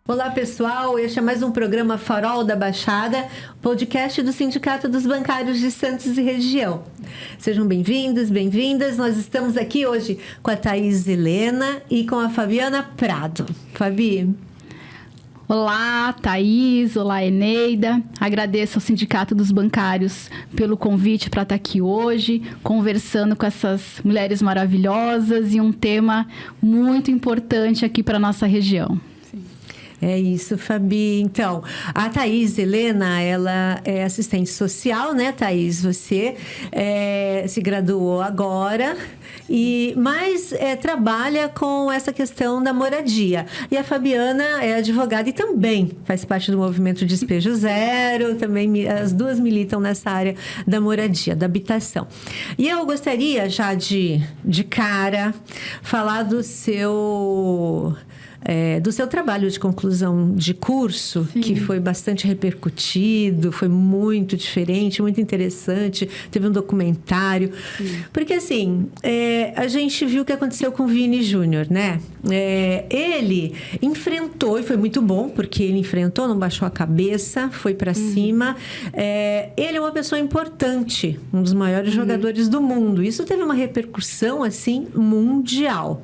Olá, pessoal. Este é mais um programa Farol da Baixada, podcast do Sindicato dos Bancários de Santos e Região. Sejam bem-vindos, bem-vindas. Nós estamos aqui hoje com a Thaís Helena e com a Fabiana Prado. Fabi. Olá, Thaís. Olá, Eneida. Agradeço ao Sindicato dos Bancários pelo convite para estar aqui hoje, conversando com essas mulheres maravilhosas e um tema muito importante aqui para a nossa região. É isso, Fabi. Então, a Thaís Helena, ela é assistente social, né, Thaís? Você se graduou agora, mas trabalha com essa questão da moradia. E a Fabiana é advogada e também faz parte do movimento Despejo Zero, também as duas militam nessa área da moradia, da habitação. E eu gostaria já de cara falar do seu trabalho de conclusão de curso, Sim. que foi bastante repercutido, foi muito diferente, muito interessante, teve um documentário. Sim. Porque, assim, a gente viu o que aconteceu com o Vini Júnior, né? Ele enfrentou, e foi muito bom, porque ele enfrentou, não baixou a cabeça, foi para cima. Ele é uma pessoa importante, um dos maiores jogadores do mundo. Isso teve uma repercussão, assim, mundial,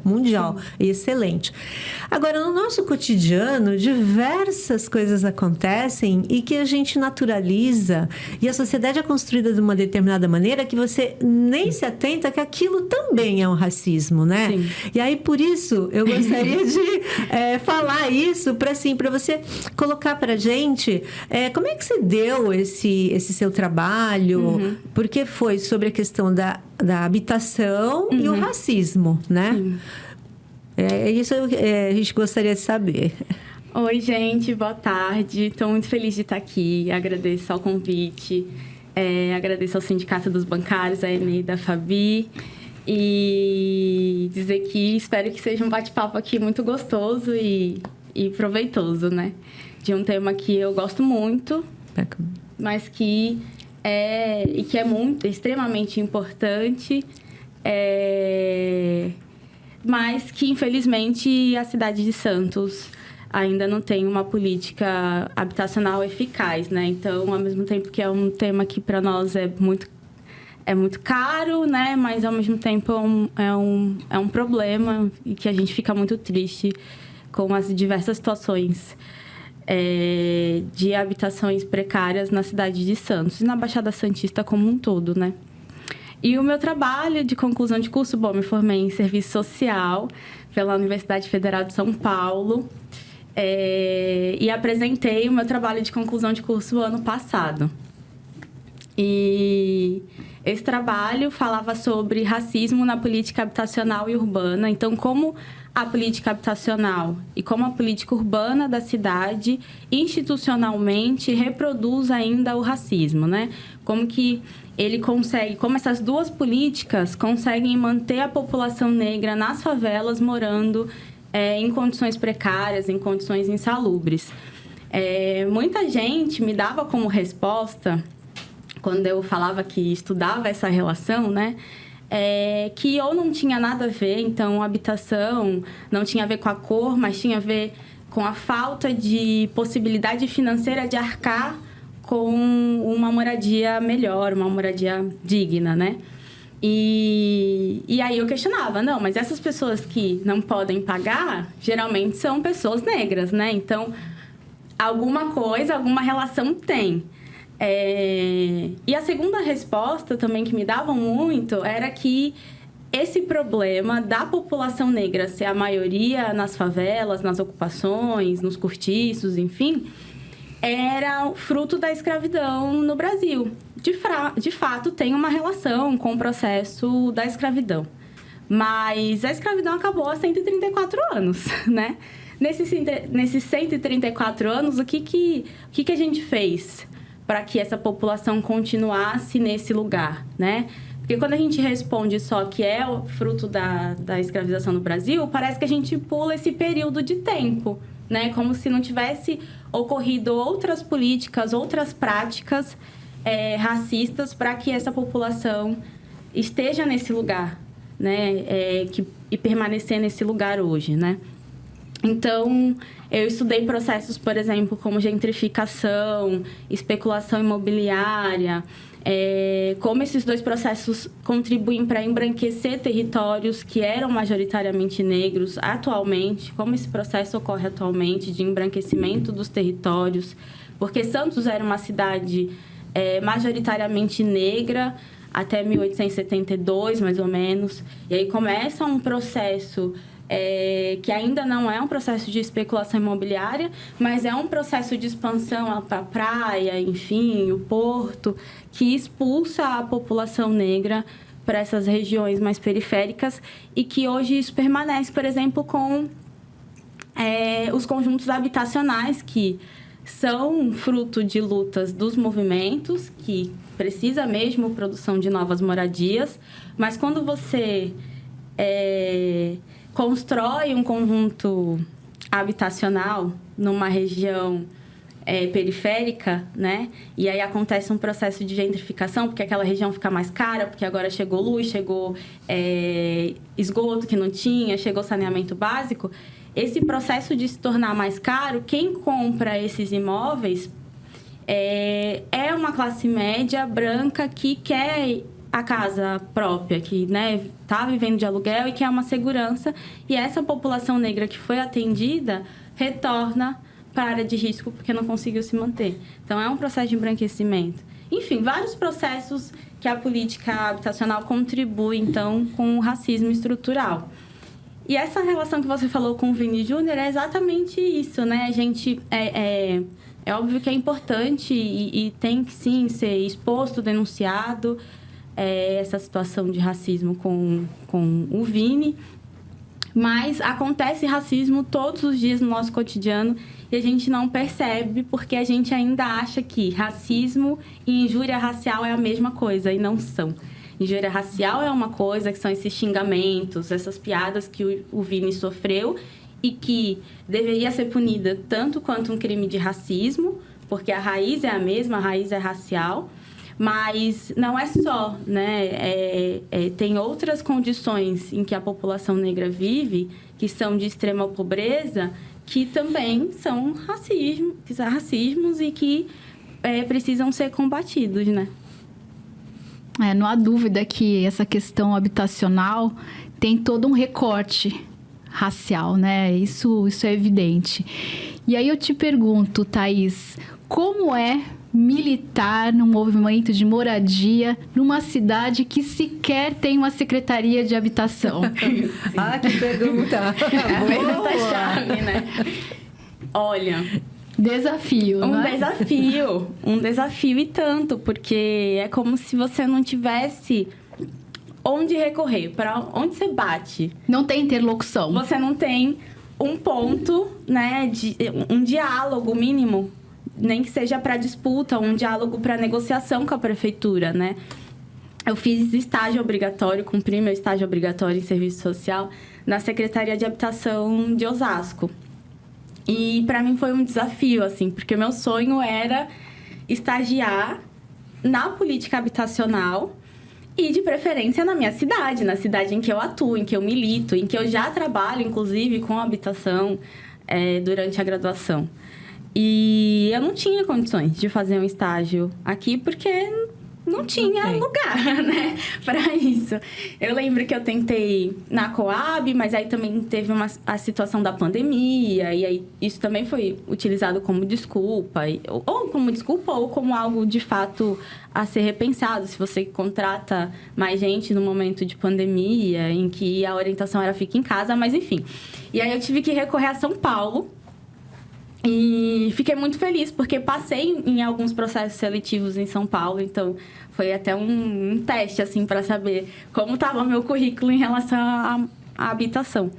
excelente. Agora, no nosso cotidiano, diversas coisas acontecem e que a gente naturaliza, e a sociedade é construída de uma determinada maneira que você nem se atenta que aquilo também é um racismo, né? Sim. E aí, por isso, eu gostaria de falar isso para você colocar para a gente como é que você deu esse seu trabalho, porque foi sobre a questão da habitação e o racismo, né? Sim. Isso a gente gostaria de saber. Oi, gente, boa tarde. Estou muito feliz de estar aqui. Agradeço ao convite. Agradeço ao Sindicato dos Bancários, a Eneida, a Fabi. E dizer que espero que seja um bate-papo aqui muito gostoso e proveitoso, né? De um tema que eu gosto muito, mas que é extremamente importante. Mas que, infelizmente, a cidade de Santos ainda não tem uma política habitacional eficaz, né? Então, ao mesmo tempo que é um tema que, para nós, é muito caro, né? Mas, ao mesmo tempo, é um problema e que a gente fica muito triste com as diversas situações de habitações precárias na cidade de Santos e na Baixada Santista como um todo, né? E o meu trabalho de conclusão de curso, me formei em serviço social pela Universidade Federal de São Paulo e apresentei o meu trabalho de conclusão de curso ano passado. E esse trabalho falava sobre racismo na política habitacional e urbana. Então, como a política habitacional e como a política urbana da cidade institucionalmente reproduz ainda o racismo, né? Como que como essas duas políticas conseguem manter a população negra nas favelas morando em condições precárias, em condições insalubres. Muita gente me dava como resposta, quando eu falava que estudava essa relação, né? Que ou não tinha nada a ver, então a habitação não tinha a ver com a cor, mas tinha a ver com a falta de possibilidade financeira de arcar com uma moradia melhor, uma moradia digna, né? E aí eu questionava, não, mas essas pessoas que não podem pagar, geralmente são pessoas negras, né? Então, alguma relação tem. E a segunda resposta também que me davam muito era que esse problema da população negra ser a maioria nas favelas, nas ocupações, nos cortiços, enfim, era fruto da escravidão no Brasil. De fato, tem uma relação com o processo da escravidão. Mas a escravidão acabou há 134 anos, né? Nesses 134 anos, o que a gente fez para que essa população continuasse nesse lugar, né? Porque quando a gente responde só que é o fruto da escravização no Brasil, parece que a gente pula esse período de tempo, né? Como se não tivesse ocorrido outras políticas, outras práticas racistas para que essa população esteja nesse lugar, né? E permanecer nesse lugar hoje, né? Então, eu estudei processos, por exemplo, como gentrificação, especulação imobiliária, como esses dois processos contribuem para embranquecer territórios que eram majoritariamente negros atualmente, como esse processo ocorre atualmente de embranquecimento dos territórios, porque Santos era uma cidade majoritariamente negra até 1872, mais ou menos, e aí começa um processo que ainda não é um processo de especulação imobiliária, mas é um processo de expansão para a praia, enfim, o porto, que expulsa a população negra para essas regiões mais periféricas e que hoje isso permanece, por exemplo, com os conjuntos habitacionais que são fruto de lutas dos movimentos, que precisa mesmo produção de novas moradias, mas quando você constrói um conjunto habitacional numa região periférica, né? E aí acontece um processo de gentrificação, porque aquela região fica mais cara, porque agora chegou luz, chegou esgoto que não tinha, chegou saneamento básico. Esse processo de se tornar mais caro, quem compra esses imóveis é uma classe média branca que quer a casa própria, que tá vivendo de aluguel e quer uma segurança. E essa população negra que foi atendida retorna para a área de risco porque não conseguiu se manter. Então, é um processo de embranquecimento. Enfim, vários processos que a política habitacional contribui, então, com o racismo estrutural. E essa relação que você falou com o Vini Júnior é exatamente isso, né? A gente... É óbvio que é importante e tem que, sim, ser exposto, denunciado, essa situação de racismo com o Vini. Mas acontece racismo todos os dias no nosso cotidiano e a gente não percebe porque a gente ainda acha que racismo e injúria racial é a mesma coisa e não são. Injúria racial é uma coisa, que são esses xingamentos, essas piadas que o Vini sofreu e que deveria ser punida tanto quanto um crime de racismo, porque a raiz é a mesma, a raiz é racial, mas não é só, né? Tem outras condições em que a população negra vive, que são de extrema pobreza, que também são racismos e que precisam ser combatidos, né? Não há dúvida que essa questão habitacional tem todo um recorte racial, né? Isso é evidente. E aí eu te pergunto, Thaís, como é militar no movimento de moradia numa cidade que sequer tem uma secretaria de habitação? Que pergunta! Pergunta-chave, né? Olha... Desafio, Um desafio e tanto, porque é como se você não tivesse onde recorrer, para onde você bate. Não tem interlocução. Você não tem um ponto, né, um diálogo mínimo, nem que seja para disputa, um diálogo para negociação com a prefeitura, né? Eu fiz estágio obrigatório, cumpri meu estágio obrigatório em serviço social na Secretaria de Habitação de Osasco. E para mim foi um desafio, assim, porque o meu sonho era estagiar na política habitacional e, de preferência, na minha cidade, na cidade em que eu atuo, em que eu milito, em que eu já trabalho, inclusive, com habitação durante a graduação. E eu não tinha condições de fazer um estágio aqui, porque não tinha lugar, né, para isso. Eu lembro que eu tentei na Coab, mas aí também teve a situação da pandemia, e aí isso também foi utilizado como desculpa, ou como algo de fato a ser repensado. Se você contrata mais gente no momento de pandemia, em que a orientação era fica em casa, mas enfim. E aí eu tive que recorrer a São Paulo, e fiquei muito feliz, porque passei em alguns processos seletivos em São Paulo, então foi até um teste, assim, para saber como estava o meu currículo em relação à habitação.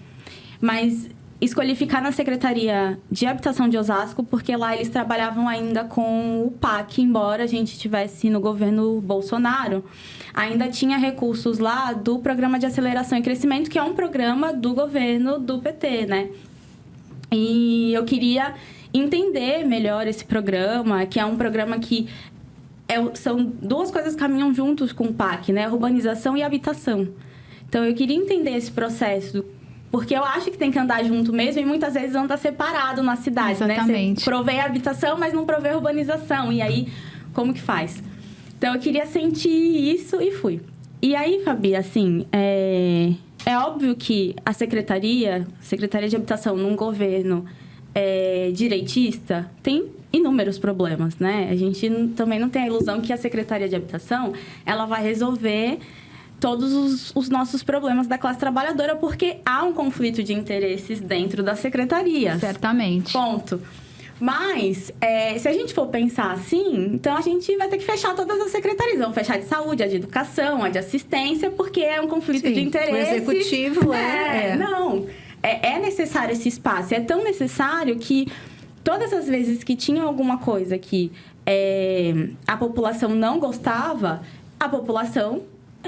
Mas escolhi ficar na Secretaria de Habitação de Osasco, porque lá eles trabalhavam ainda com o PAC, embora a gente estivesse no governo Bolsonaro. Ainda tinha recursos lá do Programa de Aceleração e Crescimento, que é um programa do governo do PT, né? E eu queria entender melhor esse programa, que é um programa que são duas coisas que caminham juntos com o PAC, né? Urbanização e habitação. Então, eu queria entender esse processo Porque eu acho que tem que andar junto mesmo e muitas vezes anda separado na cidade, Exatamente. né? Você provê a habitação, mas não provê a urbanização. E aí, como que faz? Então, eu queria sentir isso e fui. E aí, Fabi, assim, é óbvio que a Secretaria de Habitação num governo direitista tem inúmeros problemas, né? A gente também não tem a ilusão que a Secretaria de Habitação ela vai resolver todos os nossos problemas da classe trabalhadora, porque há um conflito de interesses dentro da secretaria. Certamente. Ponto. Mas, se a gente for pensar assim, então a gente vai ter que fechar todas as secretarias. Vamos fechar de saúde, a de educação, a de assistência, porque é um conflito de interesses. O executivo Não, é necessário esse espaço. É tão necessário que todas as vezes que tinha alguma coisa que a população não gostava, a população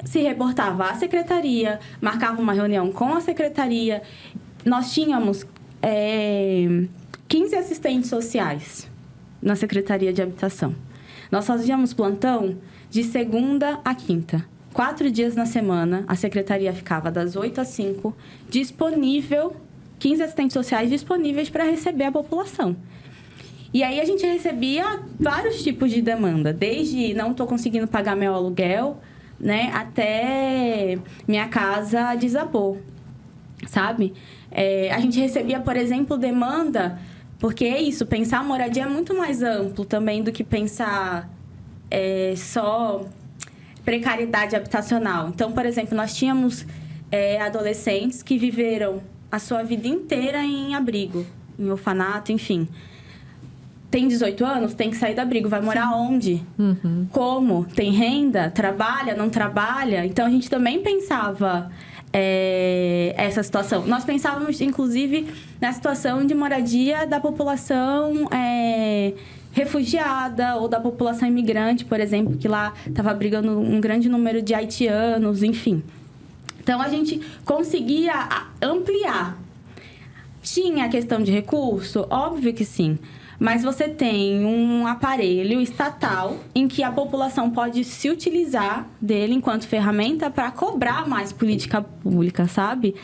se reportava à secretaria, marcava uma reunião com a secretaria. Nós tínhamos 15 assistentes sociais na Secretaria de Habitação. Nós fazíamos plantão de segunda a quinta. 4 dias na semana, a secretaria ficava das 8 às 5, disponível, 15 assistentes sociais disponíveis para receber a população. E aí a gente recebia vários tipos de demanda, desde não estou conseguindo pagar meu aluguel, né, até minha casa desabou, sabe? A gente recebia, por exemplo, demanda, porque é isso, pensar a moradia é muito mais amplo também do que pensar só precariedade habitacional. Então, por exemplo, nós tínhamos adolescentes que viveram a sua vida inteira em abrigo, em orfanato, enfim. Tem 18 anos, tem que sair do abrigo. Vai morar onde? Uhum. Como? Tem renda? Trabalha? Não trabalha? Então, a gente também pensava essa situação. Nós pensávamos, inclusive, na situação de moradia da população refugiada ou da população imigrante, por exemplo, que lá estava abrigando um grande número de haitianos, enfim. Então, a gente conseguia ampliar. Tinha a questão de recurso? Óbvio que sim. Mas você tem um aparelho estatal em que a população pode se utilizar dele enquanto ferramenta para cobrar mais política pública, sabe?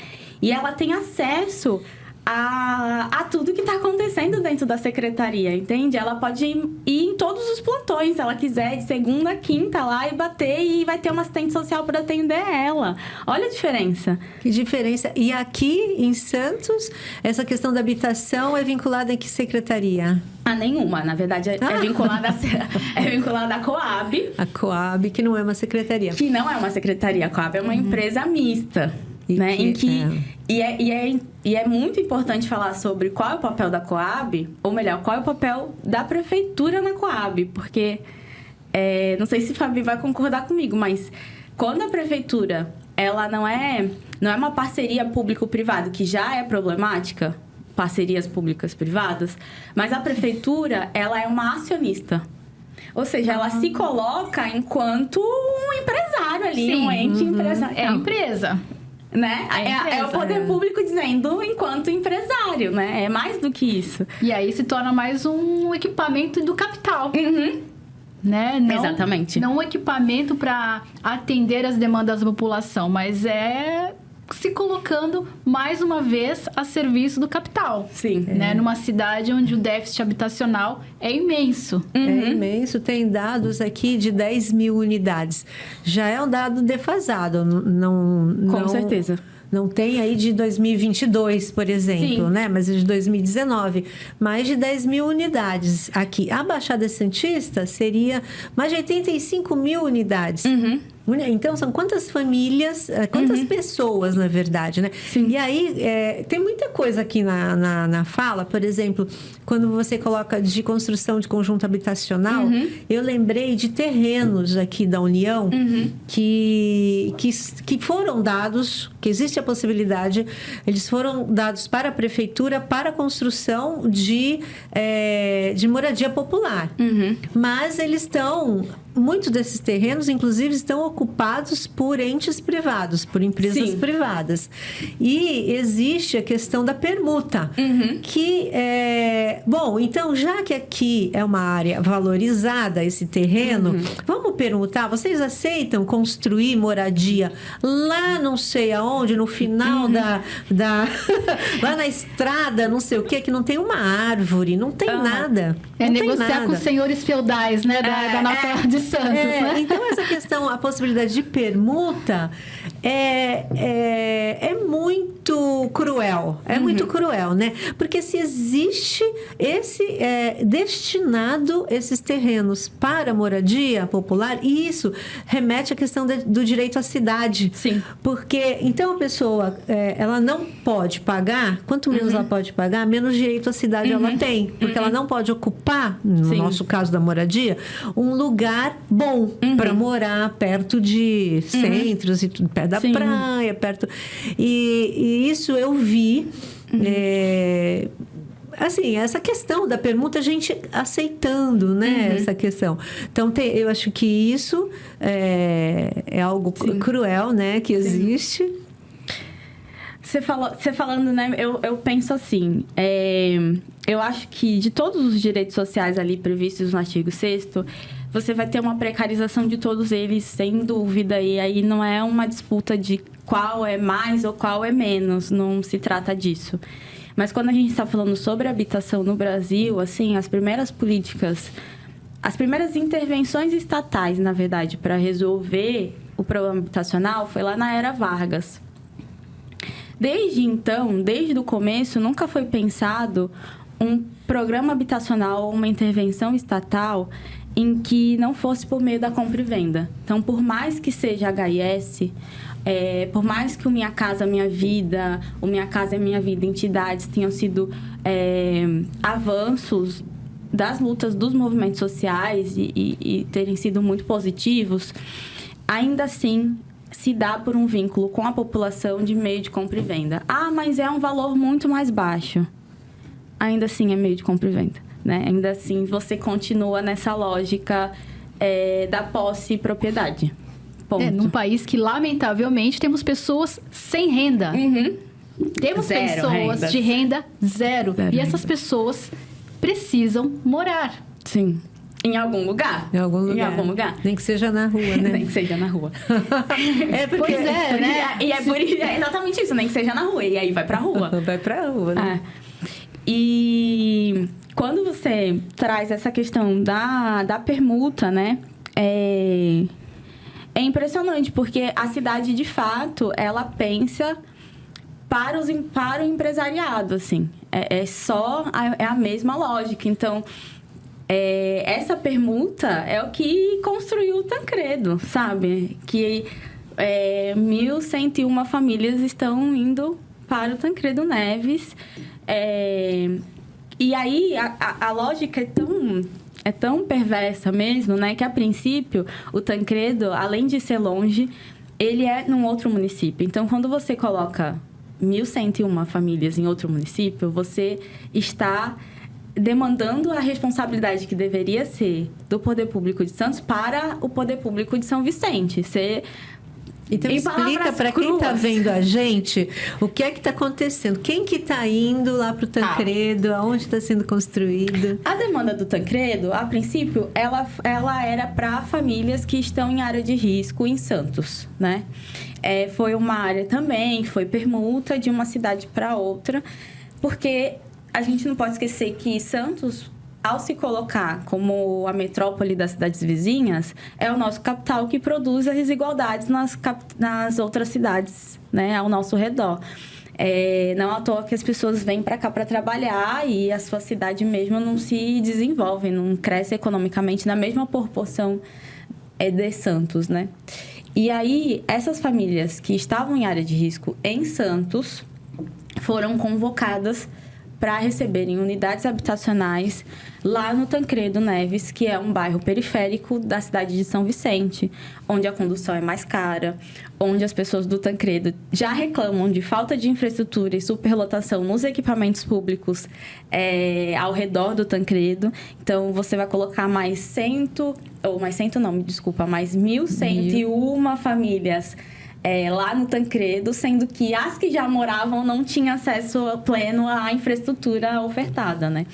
E ela tem acesso a tudo que está acontecendo dentro da secretaria, entende? Ela pode ir em todos os plantões, se ela quiser, de segunda a quinta lá e bater, e vai ter uma assistente social para atender ela. Olha a diferença. Que diferença. E aqui em Santos, essa questão da habitação é vinculada em que secretaria? A nenhuma. Na verdade, é vinculada à Coab. A Coab, que não é uma secretaria. Que não é uma secretaria. A Coab é uma empresa mista. Né? E é muito importante falar sobre qual é o papel da Coab, ou melhor, qual é o papel da prefeitura na Coab, porque não sei se a Fabi vai concordar comigo, mas quando a prefeitura ela não é uma parceria público-privada, que já é problemática, parcerias públicas-privadas, mas a prefeitura ela é uma acionista. Ou seja, ela se coloca enquanto um empresário ali, Sim. um ente empresário. É a empresa. Né? É o poder público dizendo enquanto empresário, né? É mais do que isso. E aí se torna mais um equipamento do capital. Uhum. Né? Não, exatamente. Não um equipamento para atender as demandas da população, mas se colocando mais uma vez a serviço do capital. Sim. Né? Numa cidade onde o déficit habitacional é imenso. É imenso. Tem dados aqui de 10 mil unidades. Já é um dado defasado. Com certeza. Não tem aí de 2022, por exemplo, né? Mas é de 2019. Mais de 10 mil unidades aqui. A Baixada Santista seria mais de 85 mil unidades. Uhum. Então, são quantas famílias, quantas pessoas, na verdade, né? Sim. E aí, tem muita coisa aqui na fala. Por exemplo, quando você coloca de construção de conjunto habitacional, eu lembrei de terrenos aqui da União que foram dados, que existe a possibilidade, eles foram dados para a prefeitura para a construção de moradia popular. Mas eles estão... Muitos desses terrenos, inclusive, estão ocupados por entes privados, por empresas privadas. E existe a questão da permuta, que Bom, então, já que aqui é uma área valorizada, esse terreno, vamos perguntar, vocês aceitam construir moradia lá não sei aonde, no final lá na estrada, não sei o quê, que não tem uma árvore, não tem nada. É não tem negociar nada. com os senhores feudais, né? Da nossa de Santos, né? Então, essa questão, a possibilidade de permuta é muito cruel. É muito cruel, né? Porque se existe destinado esses terrenos para moradia popular, e isso remete à questão do direito à cidade. Sim. Porque, então, a pessoa, ela não pode pagar, quanto menos ela pode pagar, menos direito à cidade ela tem. Porque ela não pode ocupar, no nosso caso da moradia, um lugar bom para morar perto de centros, e tudo, perto da praia, perto... E isso eu vi... assim, essa questão da permuta, a gente aceitando, né? Essa questão. Então, eu acho que isso é algo cruel, né? Que existe. Você falando, né? Eu penso assim... eu acho que de todos os direitos sociais ali previstos no artigo 6º, você vai ter uma precarização de todos eles, sem dúvida. E aí não é uma disputa de qual é mais ou qual é menos. Não se trata disso. Mas quando a gente está falando sobre habitação no Brasil, assim, as primeiras políticas, as primeiras intervenções estatais, na verdade, para resolver o problema habitacional foi lá na era Vargas. Desde então, desde o começo, nunca foi pensado um programa habitacional ou uma intervenção estatal em que não fosse por meio da compra e venda. Então, por mais que seja HIS, por mais que o Minha Casa Minha Vida, o Minha Casa é Minha Vida, entidades tenham sido avanços das lutas dos movimentos sociais e terem sido muito positivos, ainda assim se dá por um vínculo com a população de meio de compra e venda. Ah, mas é um valor muito mais baixo. Ainda assim é meio de compra e venda, né? Ainda assim você continua nessa lógica da posse e propriedade. Num país que, lamentavelmente, temos pessoas sem renda. Temos pessoas de renda zero. E essas pessoas precisam morar. Sim. Em algum lugar. Em algum lugar. Nem que seja na rua, né? Nem que seja na rua. Pois é, né? E é exatamente isso, nem que seja na rua. E aí vai pra rua. Vai pra rua, né? E quando você traz essa questão da permuta, né? É impressionante, porque a cidade, de fato, ela pensa para o empresariado, assim. É a mesma lógica. Então, essa permuta é o que construiu o Tancredo, sabe? Que 1.101 famílias estão indo para o Tancredo Neves. E aí, a lógica é tão perversa mesmo, né? Que, a princípio, o Tancredo, além de ser longe, ele é num outro município. Então, quando você coloca 1.101 famílias em outro município, você está demandando a responsabilidade que deveria ser do Poder Público de Santos para o Poder Público de São Vicente. Então, explica para quem está vendo a gente o que é que está acontecendo. Quem que está indo lá para o Tancredo? Aonde está sendo construído? A demanda do Tancredo, a princípio, ela era para famílias que estão em área de risco em Santos, né? Foi uma área também que foi permuta de uma cidade para outra, porque a gente não pode esquecer que Santos, ao se colocar como a metrópole das cidades vizinhas, é o nosso capital que produz as desigualdades nas outras cidades, né, ao nosso redor. Não à toa que as pessoas vêm para cá para trabalhar e a sua cidade mesmo não se desenvolve, não cresce economicamente na mesma proporção de Santos, né? E aí, essas famílias que estavam em área de risco em Santos foram convocadas para receberem unidades habitacionais lá no Tancredo Neves, que é um bairro periférico da cidade de São Vicente, onde a condução é mais cara, onde as pessoas do Tancredo já reclamam de falta de infraestrutura e superlotação nos equipamentos públicos ao redor do Tancredo. Então, você vai colocar mais 1.101 famílias lá no Tancredo, sendo que as que já moravam não tinham acesso pleno à infraestrutura ofertada, né?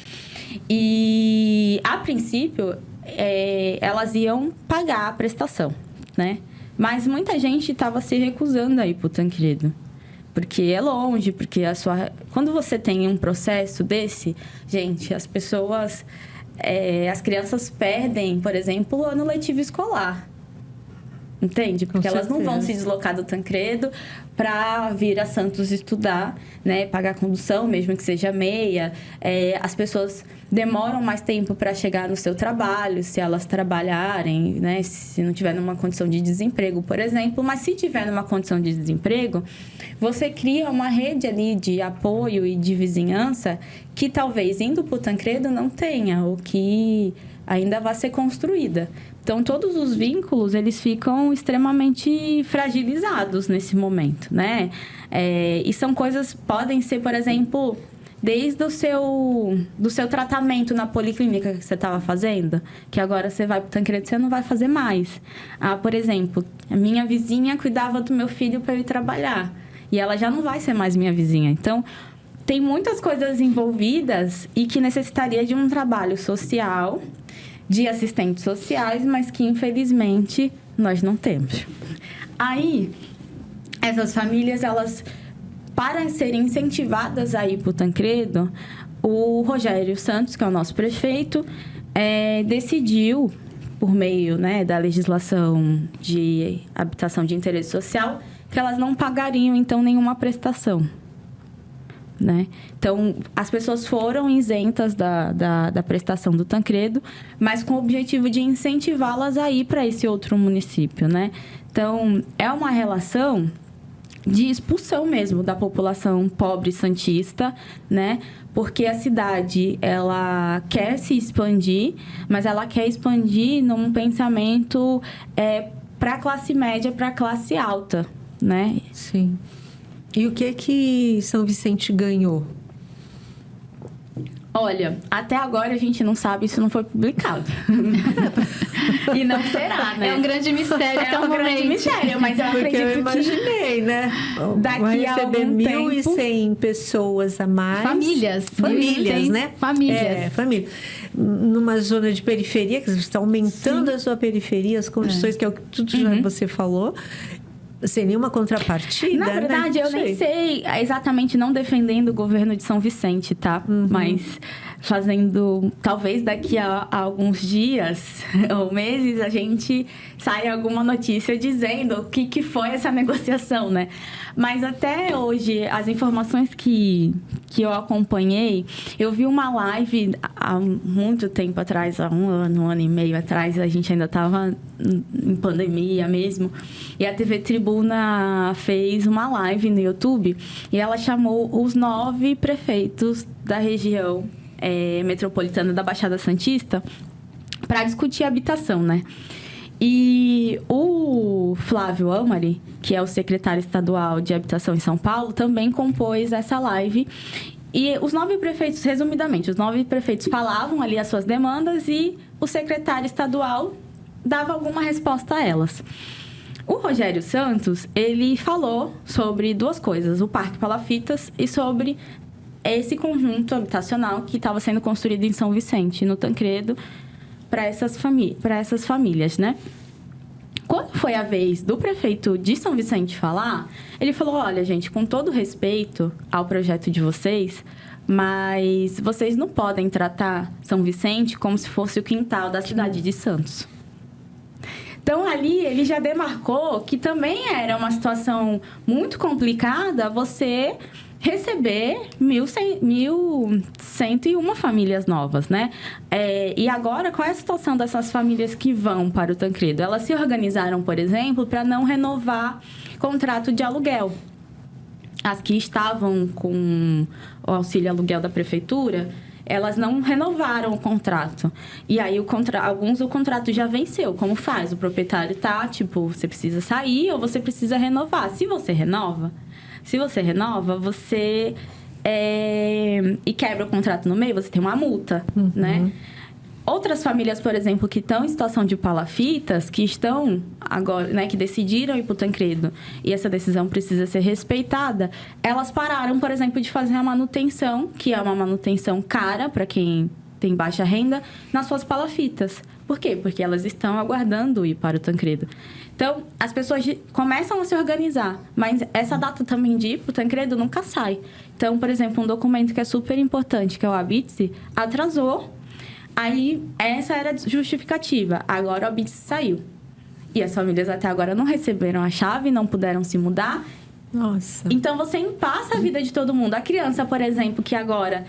E, a princípio, elas iam pagar a prestação, né? Mas muita gente estava se recusando a ir para o Tancredo. Porque é longe, porque quando você tem um processo desse, gente, as pessoas... as crianças perdem, por exemplo, o ano letivo escolar. Entende? Porque elas não vão se deslocar do Tancredo para vir a Santos estudar, né? Pagar condução, mesmo que seja meia. As pessoas demoram mais tempo para chegar no seu trabalho, se elas trabalharem, né? Se não tiver numa condição de desemprego, por exemplo. Mas se tiver numa condição de desemprego, você cria uma rede ali de apoio e de vizinhança que talvez indo para o Tancredo não tenha, ou que ainda vai ser construída. Então, todos os vínculos, eles ficam extremamente fragilizados nesse momento, né? E são coisas, podem ser, por exemplo, desde do seu tratamento na policlínica que você estava fazendo, que agora você vai para o Tancredo, você não vai fazer mais. Por exemplo, a minha vizinha cuidava do meu filho para eu ir trabalhar, e ela já não vai ser mais minha vizinha. Então, tem muitas coisas envolvidas e que necessitaria de um trabalho social, de assistentes sociais, mas que, infelizmente, nós não temos. Aí, essas famílias, elas, para serem incentivadas a ir para o Tancredo, o Rogério Santos, que é o nosso prefeito, decidiu, por meio, né, da legislação de habitação de interesse social, que elas não pagariam, então, nenhuma prestação. Né? Então, as pessoas foram isentas da prestação do Tancredo, mas com o objetivo de incentivá-las a ir para esse outro município, né? Então, é uma relação de expulsão mesmo da população pobre santista, né? Porque a cidade, ela quer se expandir, mas ela quer expandir num pensamento para a classe média, para a classe alta, né? Sim. E o que São Vicente ganhou? Olha, até agora a gente não sabe, isso não foi publicado. E não será, né? É um grande mistério até o momento. Grande mistério, mas eu acredito que... eu imaginei, né? Daqui a algum 1.100 pessoas a mais. Famílias, né? Famílias. Família. Numa zona de periferia, que você está aumentando a sua periferia, as condições, que é o que tudo já você falou. Sem nenhuma contrapartida, na verdade, né? eu nem sei exatamente, não defendendo o governo de São Vicente, tá? Mas fazendo, talvez daqui a alguns dias ou meses, a gente saia alguma notícia dizendo o que foi essa negociação, né? Mas até hoje, as informações que eu acompanhei, eu vi uma live há muito tempo atrás, há um ano e meio atrás, a gente ainda estava em pandemia mesmo, e a TV Tribuna fez uma live no YouTube e ela chamou os 9 prefeitos da região metropolitana da Baixada Santista para discutir habitação, né? E o Flávio Amari, que é o secretário estadual de habitação em São Paulo, também compôs essa live. E os 9 prefeitos, resumidamente, os 9 prefeitos falavam ali as suas demandas e o secretário estadual dava alguma resposta a elas. O Rogério Santos, ele falou sobre 2 coisas, o Parque Palafitas e sobre esse conjunto habitacional que estava sendo construído em São Vicente, no Tancredo, para essas famílias, né? Quando foi a vez do prefeito de São Vicente falar, ele falou, olha, gente, com todo respeito ao projeto de vocês, mas vocês não podem tratar São Vicente como se fosse o quintal da cidade de Santos. Então, ali, ele já demarcou que também era uma situação muito complicada você receber 1.101 famílias novas, né? E agora, qual é a situação dessas famílias que vão para o Tancredo? Elas se organizaram, por exemplo, para não renovar contrato de aluguel. As que estavam com o auxílio aluguel da prefeitura, elas não renovaram o contrato. E aí, alguns o contrato já venceu. Como faz? O proprietário tá, tipo, você precisa sair ou você precisa renovar. Se você renova, você e quebra o contrato no meio, você tem uma multa, né? Outras famílias, por exemplo, que estão em situação de palafitas, que estão agora, né, que decidiram ir para o Tancredo, e essa decisão precisa ser respeitada, elas pararam, por exemplo, de fazer a manutenção, que é uma manutenção cara para quem tem baixa renda, nas suas palafitas. Por quê? Porque elas estão aguardando ir para o Tancredo. Então, as pessoas começam a se organizar, mas essa data também de ir para o Tancredo nunca sai. Então, por exemplo, um documento que é super importante, que é o Habite-se, atrasou. Aí, essa era a justificativa. Agora, o Habite-se saiu. E as famílias até agora não receberam a chave, não puderam se mudar. Nossa. Então, você empassa a vida de todo mundo. A criança, por exemplo, que agora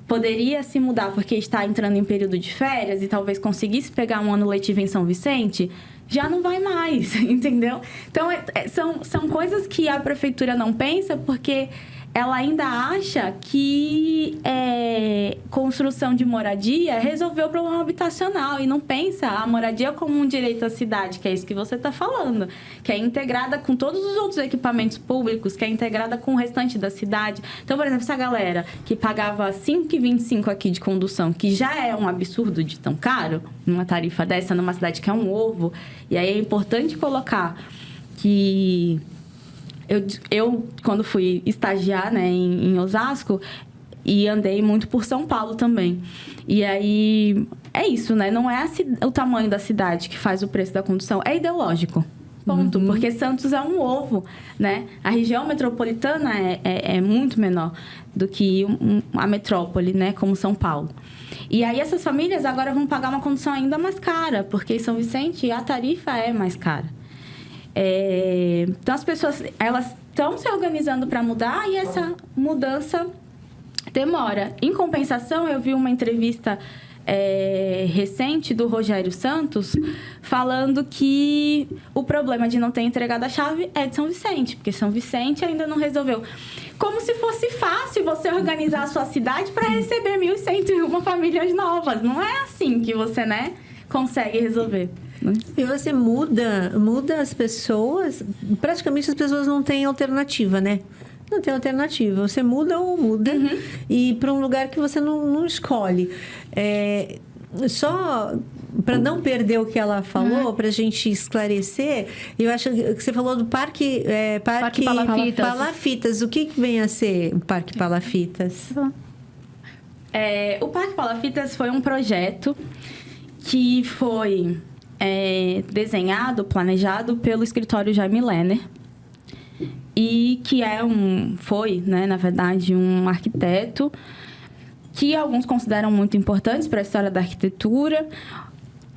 poderia se mudar porque está entrando em período de férias e talvez conseguisse pegar um ano letivo em São Vicente, já não vai mais, entendeu? Então, são coisas que a prefeitura não pensa porque ela ainda acha que construção de moradia resolveu o problema habitacional e não pensa a moradia como um direito à cidade, que é isso que você está falando, que é integrada com todos os outros equipamentos públicos, que é integrada com o restante da cidade. Então, por exemplo, essa galera que pagava R$ 5,25 aqui de condução, que já é um absurdo de tão caro, uma tarifa dessa numa cidade que é um ovo, e aí é importante colocar que... Eu, quando fui estagiar, né, em Osasco, e andei muito por São Paulo também. E aí, é isso, né? Não é o tamanho da cidade que faz o preço da condução, é ideológico. Ponto. Uhum. Porque Santos é um ovo, né? A região metropolitana é muito menor do que a metrópole, né? Como São Paulo. E aí, essas famílias agora vão pagar uma condução ainda mais cara, porque em São Vicente a tarifa é mais cara. Então, as pessoas, elas estão se organizando para mudar e essa mudança demora. Em compensação, eu vi uma entrevista recente do Rogério Santos falando que o problema de não ter entregado a chave é de São Vicente, porque São Vicente ainda não resolveu. Como se fosse fácil você organizar a sua cidade para receber 1.101 famílias novas. Não é assim que você, né, consegue resolver. E você muda as pessoas, praticamente as pessoas não têm alternativa, né? Não tem alternativa. Você muda ou muda, e para um lugar que você não escolhe. Só para não perder o que ela falou, para a gente esclarecer, eu acho que você falou do Parque Palafitas. O que vem a ser o Parque Palafitas? O Parque Palafitas foi um projeto que foi... desenhado, planejado pelo escritório Jaime Lerner, e que foi, né, na verdade, um arquiteto que alguns consideram muito importantes para a história da arquitetura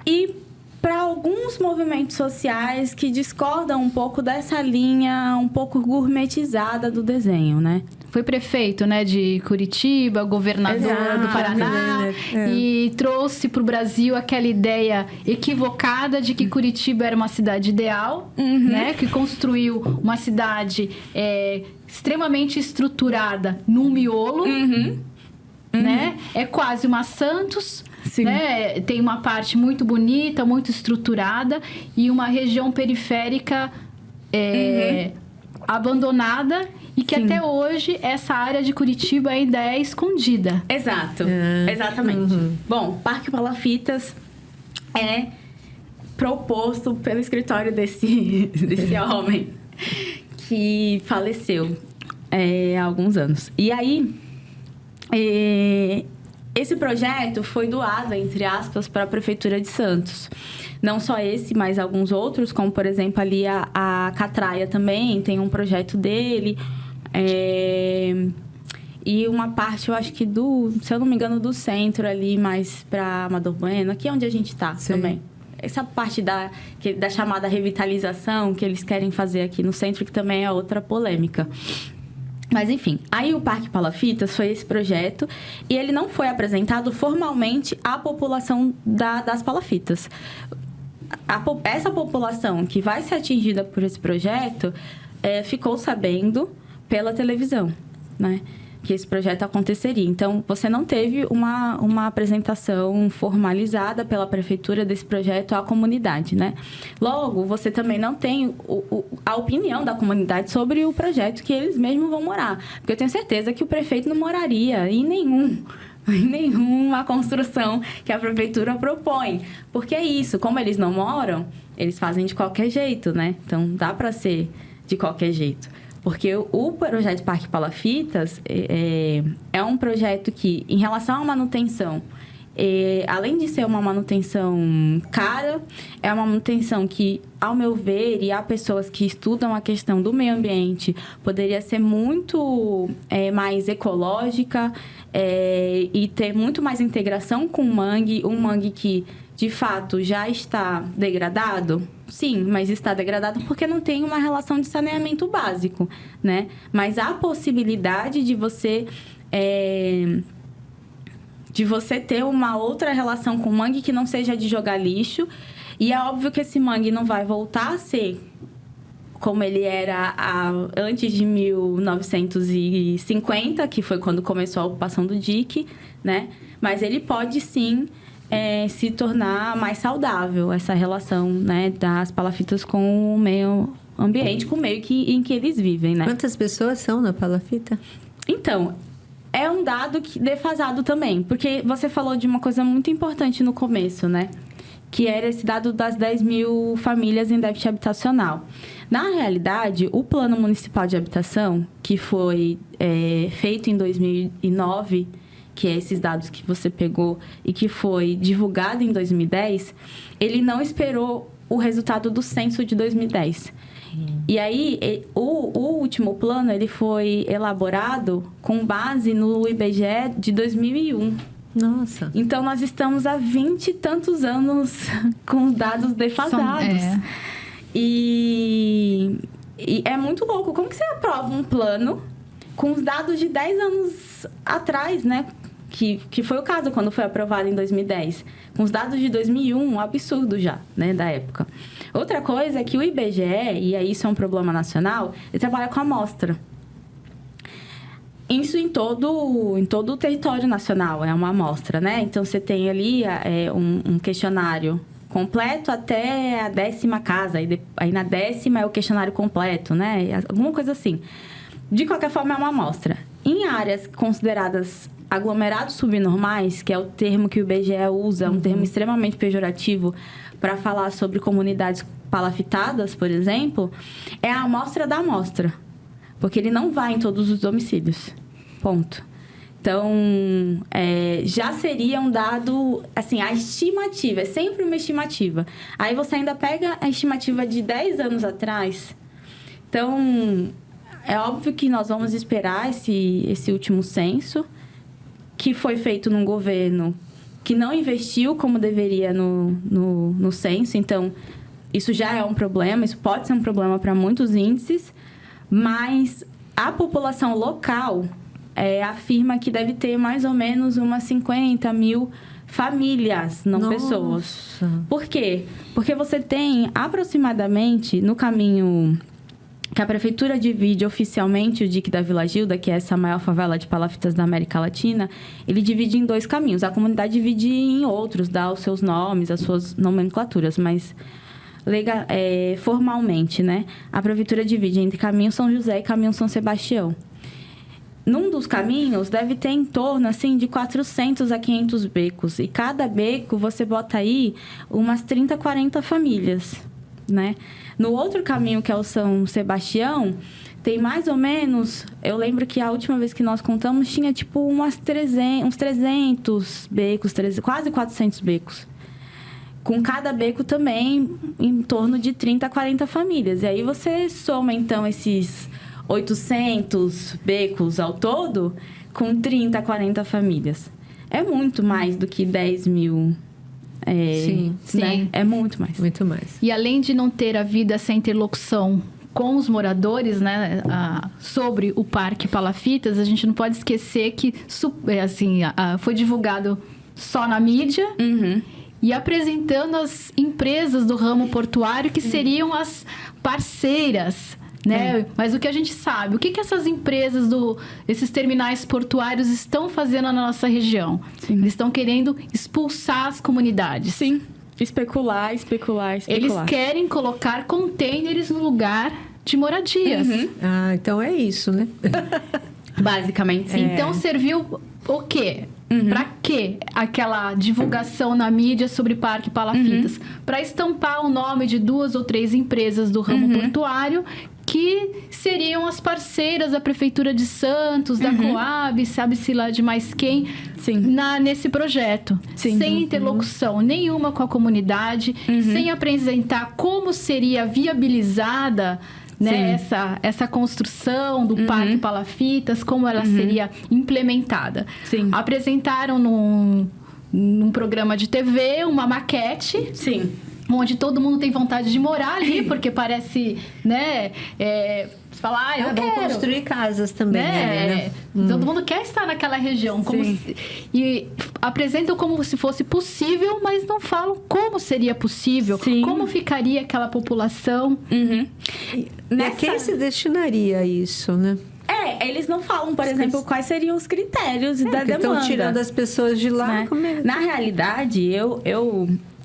e para alguns movimentos sociais que discordam um pouco dessa linha um pouco gourmetizada do desenho, né? Foi prefeito, né, de Curitiba, governador do Paraná, e trouxe para o Brasil aquela ideia equivocada de que Curitiba era uma cidade ideal, né, que construiu uma cidade extremamente estruturada num miolo, né? É quase uma Santos, né? Tem uma parte muito bonita, muito estruturada e uma região periférica abandonada. E que até hoje, essa área de Curitiba ainda é escondida. Exato, exatamente. Bom, Parque Palafitas é proposto pelo escritório desse homem que faleceu há alguns anos. E aí, esse projeto foi doado, entre aspas, para a Prefeitura de Santos. Não só esse, mas alguns outros, como, por exemplo, ali a Catraia também tem um projeto dele. E uma parte, eu acho que se eu não me engano, do centro ali, mais para Amador Bueno, aqui é onde a gente está também. Essa parte da chamada revitalização que eles querem fazer aqui no centro, que também é outra polêmica. Mas, enfim, aí o Parque Palafitas foi esse projeto e ele não foi apresentado formalmente à população das palafitas. Essa população que vai ser atingida por esse projeto ficou sabendo pela televisão, né, que esse projeto aconteceria. Então, você não teve uma apresentação formalizada pela prefeitura desse projeto à comunidade, né? Logo, você também não tem a opinião da comunidade sobre o projeto que eles mesmos vão morar. Porque eu tenho certeza que o prefeito não moraria em nenhum em nenhuma construção que a prefeitura propõe. Porque é isso, como eles não moram, eles fazem de qualquer jeito, né? Então, dá para ser de qualquer jeito. Porque o projeto Parque Palafitas é um projeto que, em relação à manutenção, além de ser uma manutenção cara, é uma manutenção que, ao meu ver, e há pessoas que estudam a questão do meio ambiente, poderia ser muito mais ecológica e ter muito mais integração com o mangue, um mangue que, de fato, já está degradado. Sim, mas está degradado porque não tem uma relação de saneamento básico, né? Mas há possibilidade de você ter uma outra relação com o mangue que não seja de jogar lixo. E é óbvio que esse mangue não vai voltar a ser como ele era antes de 1950, que foi quando começou a ocupação do dique, né? Mas ele pode, sim, se tornar mais saudável, essa relação, né, das palafitas com o meio ambiente, com o meio em que eles vivem, né? Quantas pessoas são na palafita? Então, é um dado defasado também, porque você falou de uma coisa muito importante no começo, né? Que era esse dado das 10 mil famílias em déficit habitacional. Na realidade, o Plano Municipal de Habitação, que foi feito em 2009, que é esses dados que você pegou e que foi divulgado em 2010, ele não esperou o resultado do censo de 2010. E aí, o último plano, ele foi elaborado com base no IBGE de 2001. Nossa! Então, nós estamos há 20 e tantos anos com os dados defasados. E é muito louco. Como que você aprova um plano com os dados de 10 anos atrás, né? Que foi o caso quando foi aprovado em 2010. Com os dados de 2001, um absurdo já, né, da época. Outra coisa é que o IBGE, e aí isso é um problema nacional, ele trabalha com amostra. Isso em todo o território nacional, é uma amostra, né? Então, você tem ali um questionário completo até a 10ª casa. Aí na 10ª é o questionário completo, né? Alguma coisa assim. De qualquer forma, é uma amostra. Em áreas consideradas aglomerados subnormais, que é o termo que o IBGE usa, um termo extremamente pejorativo para falar sobre comunidades palafitadas, por exemplo, é a amostra da amostra. Porque ele não vai em todos os domicílios. Ponto. Então, já seria um dado, assim, a estimativa, é sempre uma estimativa. Aí você ainda pega a estimativa de 10 anos atrás. Então, é óbvio que nós vamos esperar esse último censo, que foi feito num governo que não investiu como deveria no censo. Então, isso já é um problema, isso pode ser um problema para muitos índices, mas a população local afirma que deve ter mais ou menos umas 50 mil famílias, não pessoas. Por quê? Porque você tem aproximadamente, no caminho que a prefeitura divide oficialmente o dique da Vila Gilda, que é essa maior favela de palafitas da América Latina, ele divide em 2 caminhos. A comunidade divide em outros, dá os seus nomes, as suas nomenclaturas, mas formalmente, né? A prefeitura divide entre Caminho São José e Caminho São Sebastião. Num dos caminhos, deve ter em torno, assim, de 400 a 500 becos. E cada beco, você bota aí umas 30, 40 famílias, né? No outro caminho, que é o São Sebastião, tem mais ou menos... Eu lembro que a última vez que nós contamos, tinha, tipo, uns 300 becos, quase 400 becos. Com cada beco também, em torno de 30 a 40 famílias. E aí, você soma, então, esses 800 becos ao todo, com 30 a 40 famílias. É muito mais do que 10 mil... Sim. Né? É muito mais. Muito mais. E além de não ter havido essa interlocução com os moradores, né, sobre o Parque Palafitas, a gente não pode esquecer que foi divulgado só na mídia e apresentando as empresas do ramo portuário que seriam as parceiras, né? Mas o que a gente sabe, o que essas empresas esses terminais portuários estão fazendo na nossa região? Sim. Eles estão querendo expulsar as comunidades. Sim, especular. Eles querem colocar contêineres no lugar de moradias. Ah, então é isso, né? Basicamente, sim. Então, serviu o quê? Para quê aquela divulgação na mídia sobre Parque Palafitas? Para estampar o nome de 2 ou 3 empresas do ramo portuário que seriam as parceiras da Prefeitura de Santos, da Coab, sabe-se lá de mais quem, nesse projeto. Sim. Sem interlocução nenhuma com a comunidade, sem apresentar como seria viabilizada, né, essa construção do Parque Palafitas, como ela seria implementada. Sim. Apresentaram num programa de TV uma maquete. Sim. Onde todo mundo tem vontade de morar ali, porque parece, né, falar, eu quero construir casas também, né? Todo mundo quer estar naquela região. E apresentam como se fosse possível, mas não falam como seria possível, como ficaria aquela população. E a quem se destinaria isso, né? Eles não falam, por exemplo, quais seriam os critérios da demanda. Estão tirando as pessoas de lá. Né? Na realidade,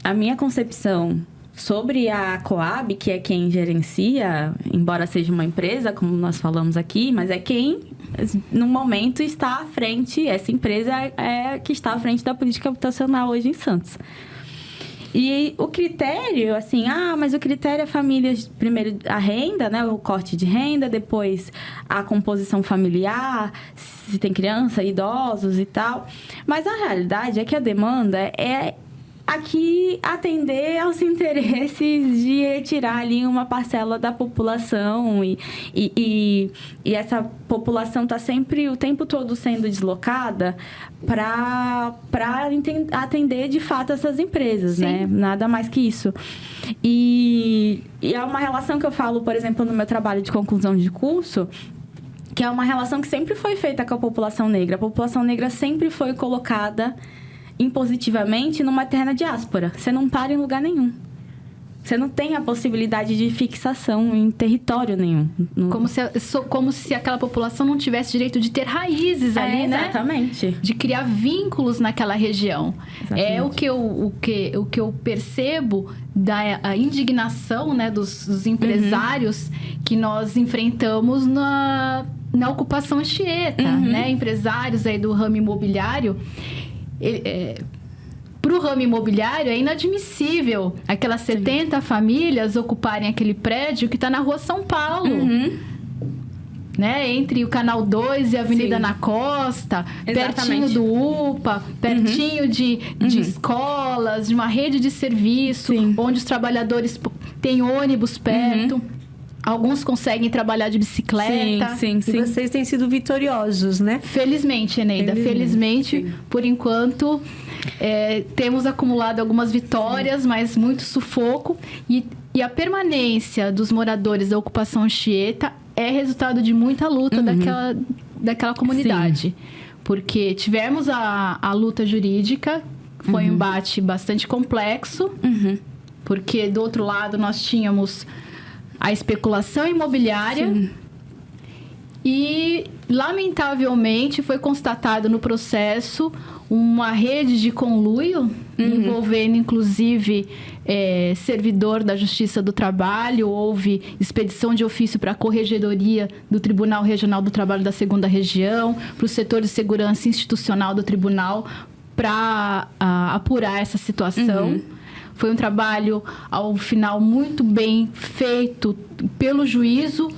a minha concepção sobre a Coab, que é quem gerencia, embora seja uma empresa, como nós falamos aqui, mas é quem, no momento, está à frente, essa empresa é que está à frente da política habitacional hoje em Santos. E o critério, assim, mas o critério é famílias, primeiro a renda, né, o corte de renda, depois a composição familiar, se tem criança, idosos e tal. Mas a realidade é que a demanda é aqui atender aos interesses de retirar ali uma parcela da população e essa população está sempre o tempo todo sendo deslocada para atender de fato essas empresas, né? Nada mais que isso. E é uma relação que eu falo, por exemplo, no meu trabalho de conclusão de curso, que é uma relação que sempre foi feita com a população negra. A população negra sempre foi colocada impositivamente numa terra diáspora. Você não para em lugar nenhum. Você não tem a possibilidade de fixação em território nenhum. Como se aquela população não tivesse direito de ter raízes ali, né? Exatamente. De criar vínculos naquela região. Exatamente. É o que eu percebo da indignação, né, dos empresários que nós enfrentamos na ocupação Anchieta, né? Empresários aí do ramo imobiliário. Para o ramo imobiliário, é inadmissível aquelas 70 famílias ocuparem aquele prédio que está na Rua São Paulo. Né? Entre o Canal 2 e a Avenida Ana Costa, pertinho do UPA, pertinho de escolas, de uma rede de serviço, onde os trabalhadores têm ônibus perto. Alguns conseguem trabalhar de bicicleta. E vocês têm sido vitoriosos, né? Felizmente, Eneida. Felizmente, por enquanto, temos acumulado algumas vitórias, mas muito sufoco. E a permanência dos moradores da ocupação Anchieta é resultado de muita luta daquela comunidade. Porque tivemos a luta jurídica, foi um embate bastante complexo, porque do outro lado nós tínhamos a especulação imobiliária e, lamentavelmente, foi constatado no processo uma rede de conluio envolvendo, inclusive, servidor da Justiça do Trabalho. Houve expedição de ofício para a Corregedoria do Tribunal Regional do Trabalho da 2ª Região, para o setor de segurança institucional do tribunal, para apurar essa situação. Foi um trabalho, ao final, muito bem feito pelo juízo,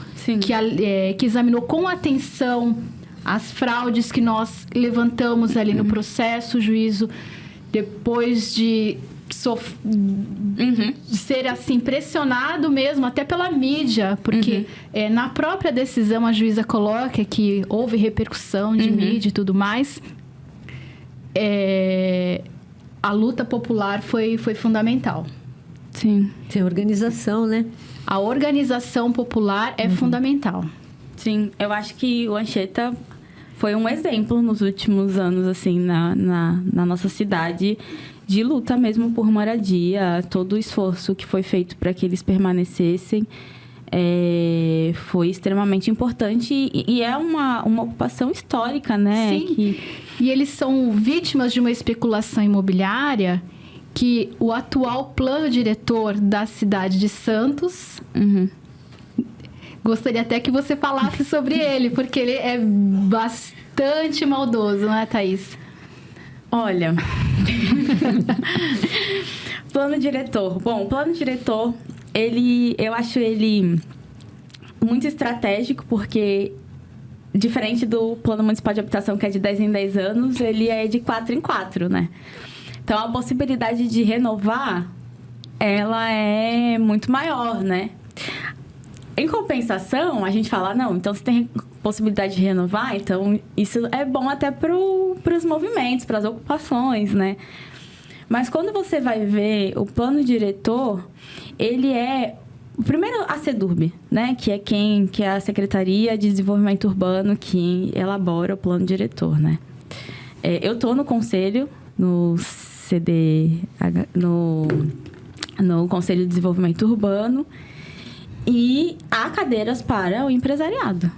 que examinou com atenção as fraudes que nós levantamos ali no processo. O juízo, depois de ser assim pressionado mesmo, até pela mídia, porque na própria decisão a juíza coloca que houve repercussão de mídia e tudo mais. A luta popular foi fundamental. Tem organização, né? A organização popular é fundamental. Sim, eu acho que o Anchieta foi um exemplo nos últimos anos, assim, na nossa cidade, de luta mesmo por moradia. Todo o esforço que foi feito para que eles permanecessem foi extremamente importante e é uma ocupação histórica, né? Sim. E eles são vítimas de uma especulação imobiliária que o atual plano diretor da cidade de Santos... Gostaria até que você falasse sobre ele, porque ele é bastante maldoso, não é, Thaís? Olha, plano diretor. Bom, o plano diretor, eu acho ele muito estratégico, porque diferente do plano municipal de habitação, que é de 10 em 10 anos, ele é de 4 em 4, né? Então, a possibilidade de renovar, ela é muito maior, né? Em compensação, a gente fala, não, então se tem possibilidade de renovar, então isso é bom até para os movimentos, para as ocupações, né? Mas quando você vai ver o plano diretor, ele é o primeiro a SEDURB, né? Que é a Secretaria de Desenvolvimento Urbano que elabora o plano diretor, né? Eu estou no conselho, no Conselho de Desenvolvimento Urbano, e há cadeiras para o empresariado.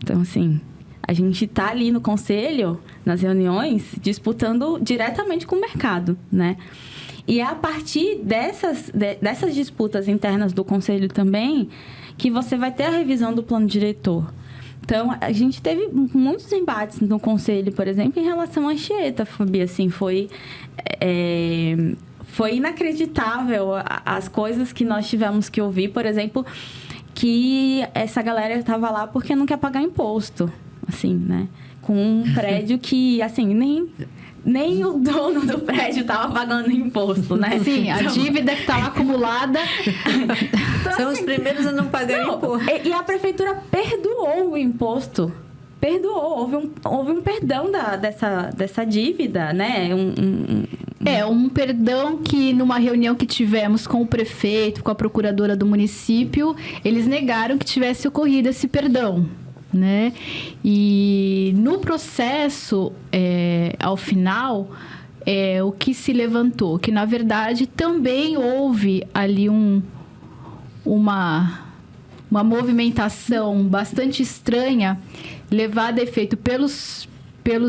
Então, assim, a gente está ali no conselho, nas reuniões, disputando diretamente com o mercado, né? E é a partir dessas disputas internas do conselho também que você vai ter a revisão do plano diretor. Então, a gente teve muitos embates no conselho, por exemplo, em relação à Anchieta, Fabi, assim, foi inacreditável as coisas que nós tivemos que ouvir, por exemplo, que essa galera estava lá porque não quer pagar imposto, assim, né? Com um prédio que, assim, nem o dono do prédio estava pagando imposto, né? Sim, a dívida que está lá acumulada. Então, são os primeiros a não pagar imposto. E a prefeitura perdoou o imposto. Perdoou, houve um perdão dessa dívida, né? Um perdão que numa reunião que tivemos com o prefeito, com a procuradora do município, eles negaram que tivesse ocorrido esse perdão, né? E no processo, ao final, o que se levantou, que na verdade também houve ali uma movimentação bastante estranha levada a efeito pelos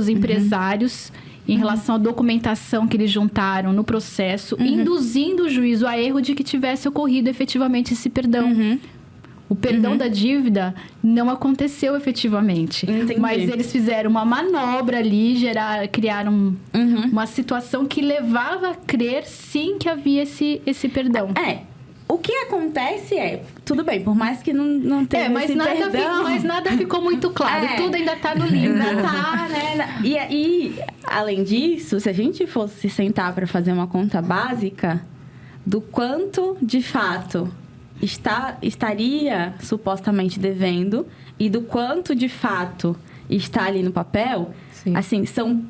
empresários em relação à documentação que eles juntaram no processo, induzindo o juízo a erro de que tivesse ocorrido efetivamente esse perdão. O perdão da dívida não aconteceu efetivamente. Entendi. Mas eles fizeram uma manobra ali, criaram uma situação que levava a crer, sim, que havia esse perdão. O que acontece tudo bem, por mais que não tenha mas esse perdão... Mas nada ficou muito claro, tudo ainda está no limbo. Ainda tá, né? E, além disso, se a gente fosse sentar para fazer uma conta básica do quanto, de fato, estaria supostamente devendo e do quanto, de fato, está ali no papel... Sim. Assim, são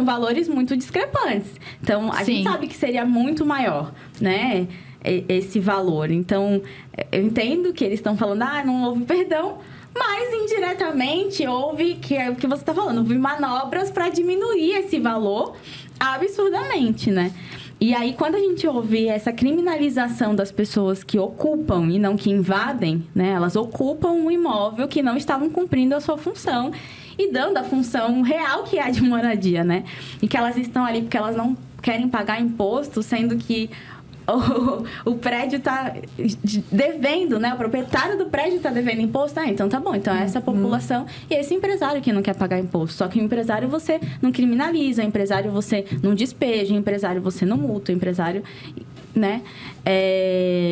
valores muito discrepantes. Então, a gente sabe que seria muito maior, né? Esse valor. Então, eu entendo que eles estão falando, não houve perdão, mas indiretamente houve, que é o que você está falando, houve manobras para diminuir esse valor absurdamente, né? E aí, quando a gente ouve essa criminalização das pessoas que ocupam e não que invadem, né? Elas ocupam um imóvel que não estavam cumprindo a sua função e dando a função real que é a de moradia, né? E que elas estão ali porque elas não querem pagar imposto, sendo que o prédio está devendo, né? O proprietário do prédio está devendo imposto. Então tá bom. Então é essa população e esse empresário que não quer pagar imposto. Só que o empresário você não criminaliza, o empresário você não despeja, o empresário você não multa, o empresário... né?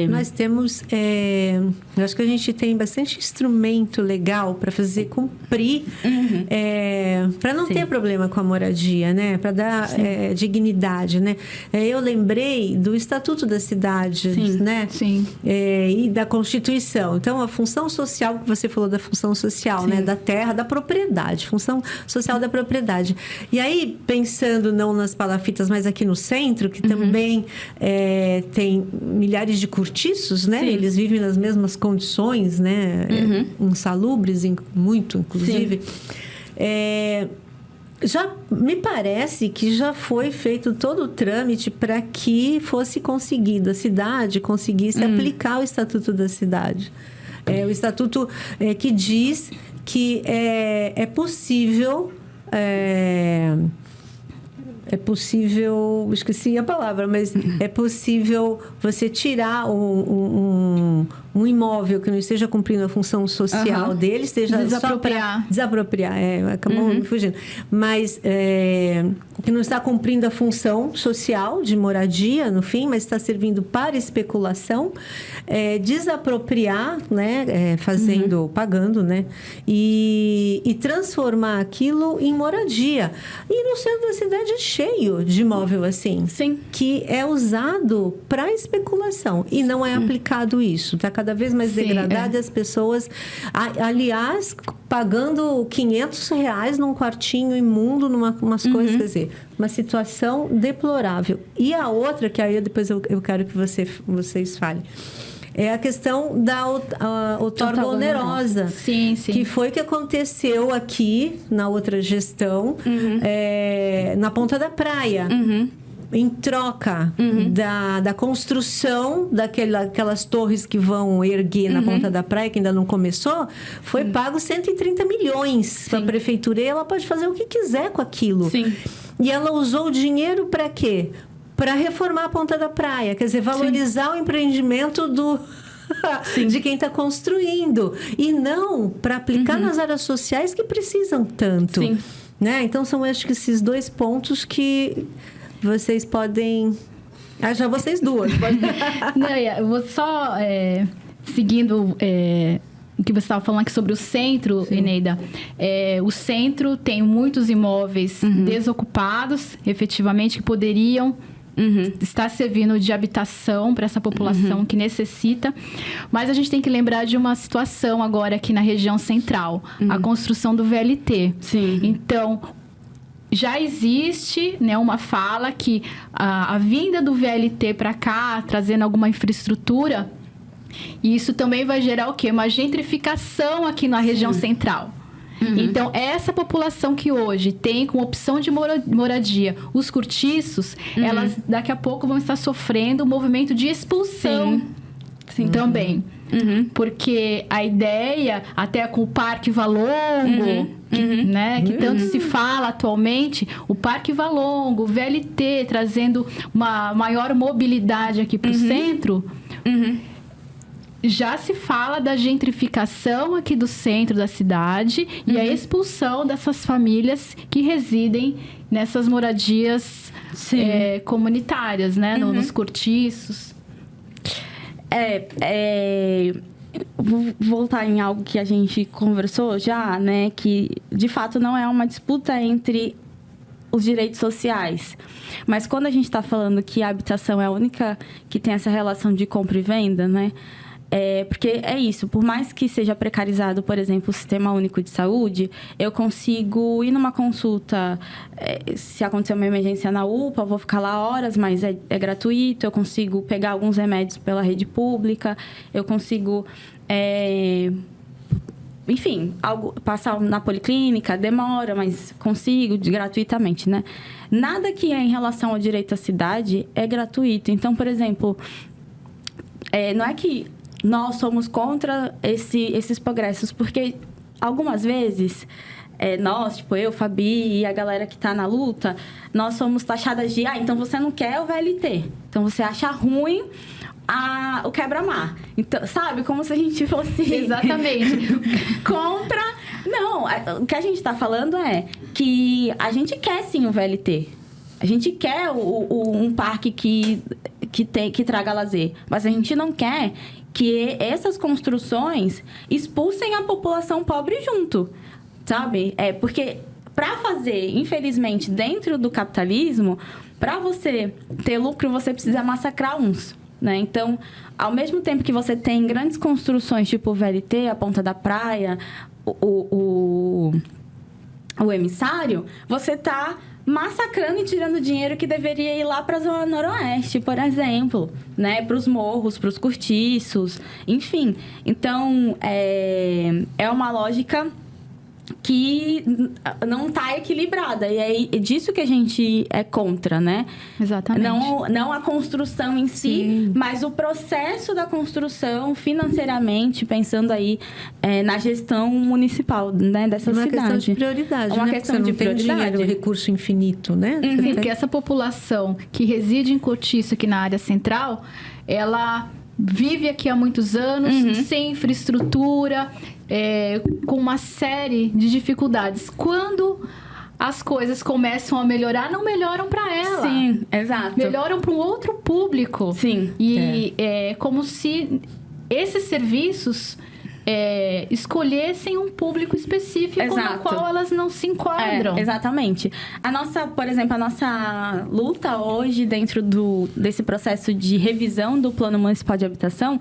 Nós temos... eu acho que a gente tem bastante instrumento legal para fazer cumprir, para não ter problema com a moradia, né? Para dar dignidade, né? Eu lembrei do Estatuto da Cidade, né? Sim. E da Constituição. Então, a função social, que você falou da função social, né? Da terra, da propriedade. Função social da propriedade. E aí, pensando não nas palafitas, mas aqui no centro, que também... tem milhares de cortiços, né? Eles vivem nas mesmas condições, né? Insalubres, muito, inclusive. Já me parece que já foi feito todo o trâmite para que fosse conseguido, a cidade conseguisse aplicar o Estatuto da Cidade. O Estatuto que diz que é possível... é possível, esqueci a palavra, mas é possível você tirar um imóvel que não esteja cumprindo a função social dele, esteja desapropriar. Só para desapropriar, acabou me fugindo. Mas que não está cumprindo a função social de moradia, no fim, mas está servindo para especulação, desapropriar, né, pagando, né, e transformar aquilo em moradia. E no centro da cidade é cheio de imóvel assim. Sim. Que é usado para especulação e não é aplicado isso. Está cada vez mais degradado e as pessoas, aliás, pagando R$500 num quartinho imundo, umas coisas, quer dizer, uma situação deplorável. E a outra, que aí depois eu quero que vocês falem, é a questão da outorga onerosa. Sim. Que foi o que aconteceu aqui na outra gestão, na Ponta da Praia. Em troca da construção daquelas torres que vão erguer na Ponta da Praia, que ainda não começou, foi pago 130 milhões para a prefeitura. E ela pode fazer o que quiser com aquilo. Sim. E ela usou o dinheiro para quê? Para reformar a Ponta da Praia. Quer dizer, valorizar o empreendimento de quem está construindo. E não para aplicar nas áreas sociais que precisam tanto. Sim. Né? Então, são acho que esses dois pontos que vocês podem... já vocês duas. Não, eu vou só... seguindo... o que você estava falando aqui sobre o centro, Eneida. O centro tem muitos imóveis desocupados, efetivamente, que poderiam estar servindo de habitação para essa população que necessita. Mas a gente tem que lembrar de uma situação agora aqui na região central. A construção do VLT. Sim. Então, já existe, né, uma fala que a vinda do VLT para cá, trazendo alguma infraestrutura... E isso também vai gerar o quê? Uma gentrificação aqui na região central. Então, essa população que hoje tem como opção de moradia os cortiços, elas daqui a pouco vão estar sofrendo um movimento de expulsão também. Porque a ideia, até com o Parque Valongo, né, que tanto se fala atualmente, o Parque Valongo, o VLT, trazendo uma maior mobilidade aqui para o centro... Já se fala da gentrificação aqui do centro da cidade e a expulsão dessas famílias que residem nessas moradias comunitárias, né? Nos cortiços. Vou voltar em algo que a gente conversou já, né? Que, de fato, não é uma disputa entre os direitos sociais. Mas quando a gente está falando que a habitação é a única que tem essa relação de compra e venda, né? Porque é isso, por mais que seja precarizado, por exemplo, o Sistema Único de Saúde, eu consigo ir numa consulta, se acontecer uma emergência na UPA, eu vou ficar lá horas, mas é gratuito, eu consigo pegar alguns remédios pela rede pública, eu consigo, enfim, passar na policlínica, demora, mas consigo gratuitamente, né? Nada que é em relação ao direito à cidade é gratuito. Então, por exemplo, não é que nós somos contra esses progressos, porque algumas vezes nós, tipo eu, Fabi e a galera que está na luta, nós somos taxadas de, então você não quer o VLT, então você acha ruim o quebra-mar. Então, sabe, como se a gente fosse... Exatamente. contra... Não, o que a gente está falando é que a gente quer sim o VLT. A gente quer um parque que traga lazer, mas a gente não quer que essas construções expulsem a população pobre junto, sabe? Porque para fazer, infelizmente, dentro do capitalismo, para você ter lucro, você precisa massacrar uns, né? Então, ao mesmo tempo que você tem grandes construções, tipo o VLT, a Ponta da Praia, o emissário, você está massacrando e tirando dinheiro que deveria ir lá para a Zona Noroeste, por exemplo, né? Para os morros, para os cortiços, enfim. Então, é uma lógica que não está equilibrada. E é disso que a gente é contra, né? Exatamente. Não a construção em si, mas o processo da construção financeiramente, pensando aí na gestão municipal, né, dessa cidade. Uma questão de prioridade, uma né? questão Porque de não tem prioridade. dinheiro, recurso infinito, né? Sim, porque essa população que reside em Cortiço, aqui na área central, ela vive aqui há muitos anos, sem infraestrutura, com uma série de dificuldades. Quando as coisas começam a melhorar, não melhoram para ela. Sim, exato. Melhoram para um outro público. Sim. E é como se esses serviços escolhessem um público específico no qual elas não se enquadram. Exatamente. Por exemplo, a nossa luta hoje dentro desse processo de revisão do Plano Municipal de Habitação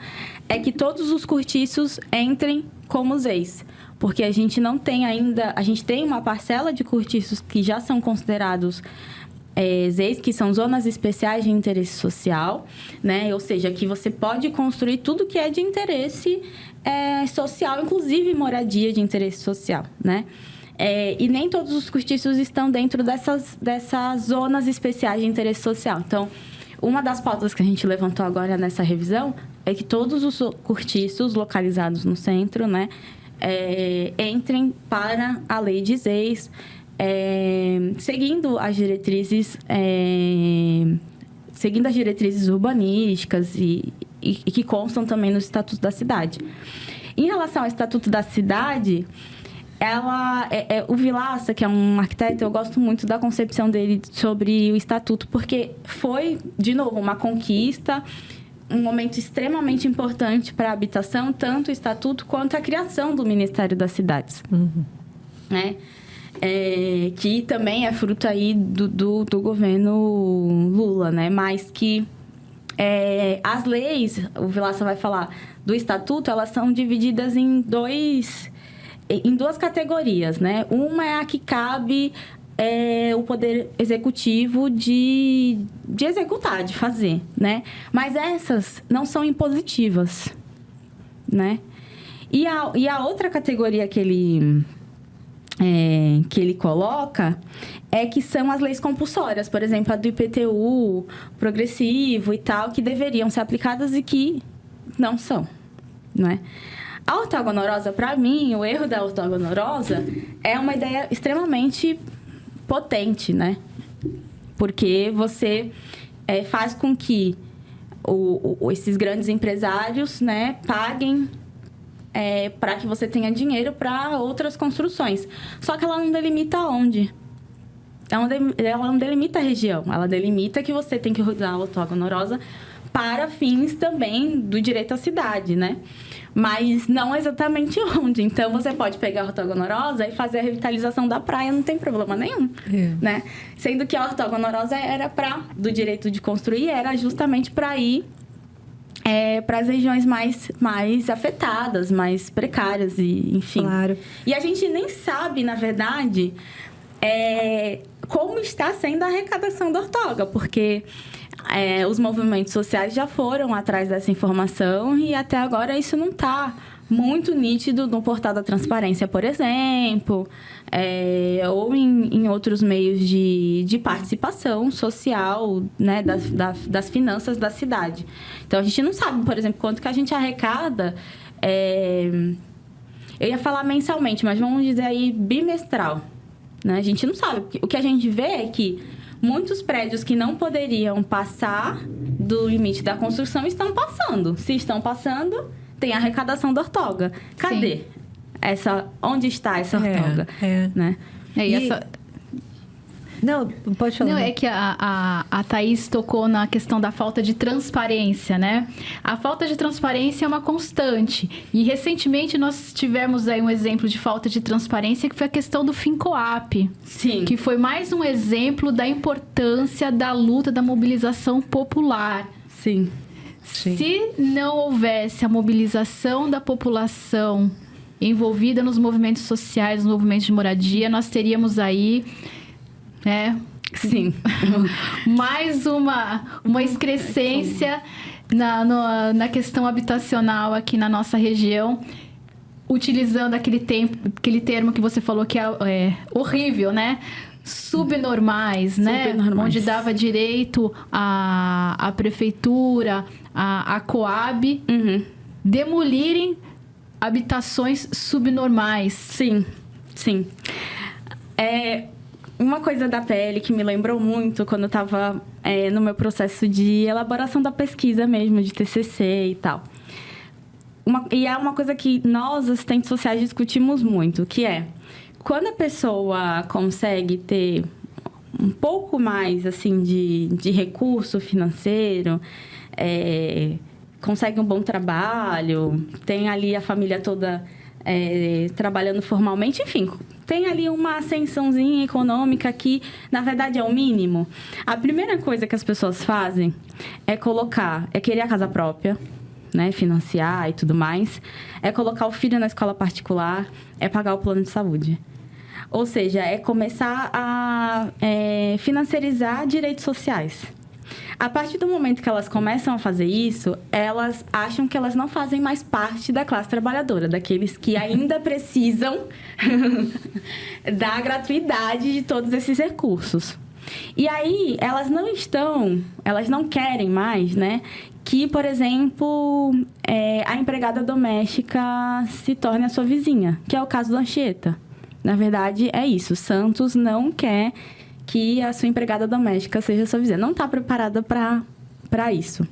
é que todos os cortiços entrem como ZEIs. Porque a gente não tem ainda... A gente tem uma parcela de cortiços que já são considerados ZEIs, que são zonas especiais de interesse social, né? Ou seja, que você pode construir tudo que é de interesse social, inclusive moradia de interesse social, né? E nem todos os cortiços estão dentro dessas zonas especiais de interesse social. Então, uma das pautas que a gente levantou agora nessa revisão é que todos os cortiços localizados no centro, né, entrem para a lei de ZEIs, seguindo as diretrizes urbanísticas e que constam também nos estatutos da cidade. Em relação ao Estatuto da Cidade, o Vilaça, que é um arquiteto, eu gosto muito da concepção dele sobre o estatuto, porque foi, de novo, uma conquista, um momento extremamente importante para a habitação, tanto o estatuto quanto a criação do Ministério das Cidades. Né? Que também é fruto aí do governo Lula, né? Mas que as leis, o Vilaça vai falar, do estatuto, elas são divididas em duas categorias, né? Uma é a que cabe o poder executivo de executar, de fazer, né? Mas essas não são impositivas, né? E a outra categoria que ele coloca que são as leis compulsórias, por exemplo, a do IPTU, progressivo e tal, que deveriam ser aplicadas e que não são, né? A ortogonorosa, para mim, o erro da ortogonorosa é uma ideia extremamente potente, né? Porque você faz com que esses grandes empresários, né, paguem para que você tenha dinheiro para outras construções. Só que ela não delimita onde. Ela não delimita a região. Ela delimita que você tem que usar a ortogonorosa para fins também do direito à cidade, né? Mas não exatamente onde. Então, você pode pegar a ortogonorosa e fazer a revitalização da praia, não tem problema nenhum, né? Sendo que a ortogonorosa era do direito de construir, era justamente para ir para as regiões mais afetadas, mais precárias, e enfim. Claro. E a gente nem sabe, na verdade, como está sendo a arrecadação da ortoga, porque os movimentos sociais já foram atrás dessa informação e até agora isso não está muito nítido no portal da transparência, por exemplo, ou em outros meios de participação social, né, das finanças da cidade. Então, a gente não sabe, por exemplo, quanto que a gente arrecada. Eu ia falar mensalmente, mas vamos dizer aí bimestral, né? A gente não sabe. O que a gente vê é que muitos prédios que não poderiam passar do limite da construção estão passando. Se estão passando, tem a arrecadação da ortoga. Cadê? Onde está essa ortoga? Né? Não, pode falar. Não, é que a Thaís tocou na questão da falta de transparência, né? A falta de transparência é uma constante. E, recentemente, nós tivemos aí um exemplo de falta de transparência, que foi a questão do Fincoap. Sim. Que foi mais um exemplo da importância da luta, da mobilização popular. Sim. Se não houvesse a mobilização da população envolvida nos movimentos sociais, nos movimentos de moradia, nós teríamos aí... Sim. mais uma excrescência na questão habitacional aqui na nossa região. utilizando aquele termo que você falou que é horrível, né? Subnormais, né? Onde dava direito à prefeitura, à Coab, demolirem habitações subnormais. Sim. Uma coisa da PL que me lembrou muito quando eu estava no meu processo de elaboração da pesquisa mesmo, de TCC e tal. E é uma coisa que nós, assistentes sociais, discutimos muito, que é... Quando a pessoa consegue ter um pouco mais, assim, de recurso financeiro, consegue um bom trabalho, tem ali a família toda trabalhando formalmente, enfim, tem ali uma ascensãozinha econômica que, na verdade, é o mínimo. A primeira coisa que as pessoas fazem é querer a casa própria, né, financiar e tudo mais, é colocar o filho na escola particular, é pagar o plano de saúde. Ou seja, é começar a financiarizar direitos sociais. A partir do momento que elas começam a fazer isso, elas acham que elas não fazem mais parte da classe trabalhadora, daqueles que ainda precisam da gratuidade de todos esses recursos. E aí, elas não querem mais, né, que, por exemplo, a empregada doméstica se torne a sua vizinha, que é o caso da Anchieta. Na verdade, é isso. Santos não quer que a sua empregada doméstica seja sua vizinha. Não está preparada para isso.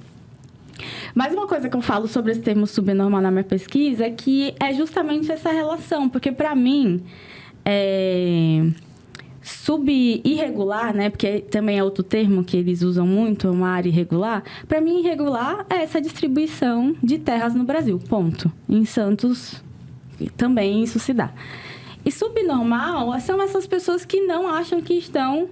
Mas uma coisa que eu falo sobre esse termo subnormal na minha pesquisa é que é justamente essa relação. Porque, para mim, sub-irregular, né? Porque também é outro termo que eles usam muito, uma área irregular. Para mim, irregular é essa distribuição de terras no Brasil. Ponto. Em Santos, também isso se dá. E subnormal são essas pessoas que não acham que estão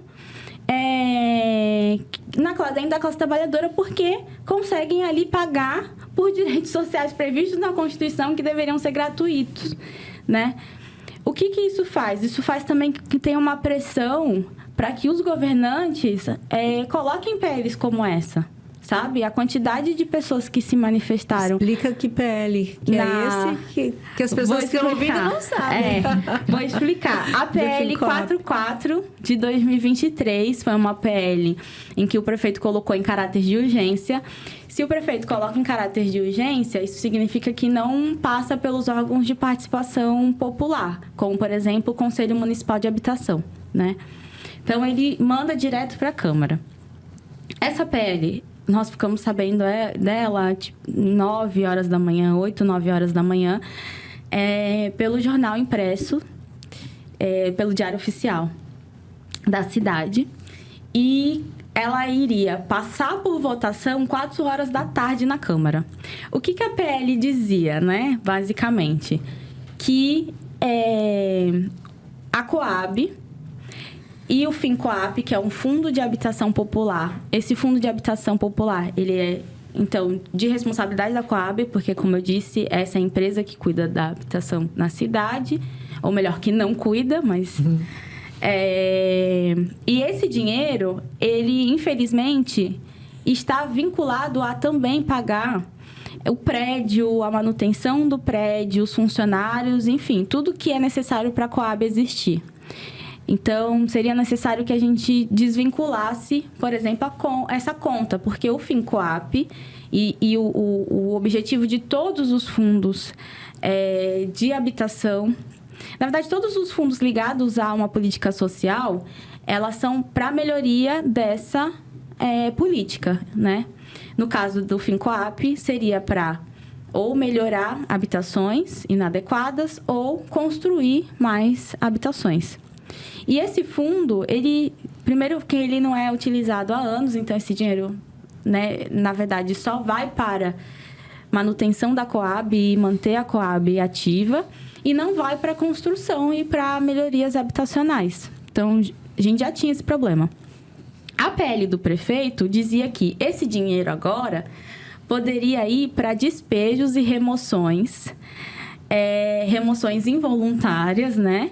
dentro da classe trabalhadora porque conseguem ali pagar por direitos sociais previstos na Constituição que deveriam ser gratuitos, né? O que isso faz? Isso faz também que tenha uma pressão para que os governantes coloquem PLs como essa. Sabe? A quantidade de pessoas que se manifestaram... Explica que PL, que é esse que as pessoas que estão ouvindo não sabem. Vou explicar. A PL 44 de 2023 foi uma PL em que o prefeito colocou em caráter de urgência. Se o prefeito coloca em caráter de urgência, isso significa que não passa pelos órgãos de participação popular, como, por exemplo, o Conselho Municipal de Habitação, né? Então, ele manda direto para a Câmara. Essa PL... Nós ficamos sabendo dela, tipo, 9 horas da manhã, 8, 9 horas da manhã, pelo jornal impresso, pelo Diário Oficial da cidade. E ela iria passar por votação 4 horas da tarde na Câmara. O que a PL dizia, né? Basicamente, que a Coab... E o FINCOAP, que é um fundo de habitação popular. Esse fundo de habitação popular, ele é, então, de responsabilidade da Coab, porque, como eu disse, essa é a empresa que cuida da habitação na cidade. Ou melhor, que não cuida, mas... E esse dinheiro, ele, infelizmente, está vinculado a também pagar o prédio, a manutenção do prédio, os funcionários, enfim, tudo que é necessário para a Coab existir. Então, seria necessário que a gente desvinculasse, por exemplo, essa conta, porque o FINCOAP e o objetivo de todos os fundos de habitação... Na verdade, todos os fundos ligados a uma política social, elas são para a melhoria dessa política, né? No caso do FINCOAP, seria para ou melhorar habitações inadequadas ou construir mais habitações. E esse fundo, primeiro que ele não é utilizado há anos, então esse dinheiro, né, na verdade, só vai para manutenção da Coab e manter a Coab ativa, e não vai para construção e para melhorias habitacionais. Então, a gente já tinha esse problema. A PL do prefeito dizia que esse dinheiro agora poderia ir para despejos e remoções involuntárias, né?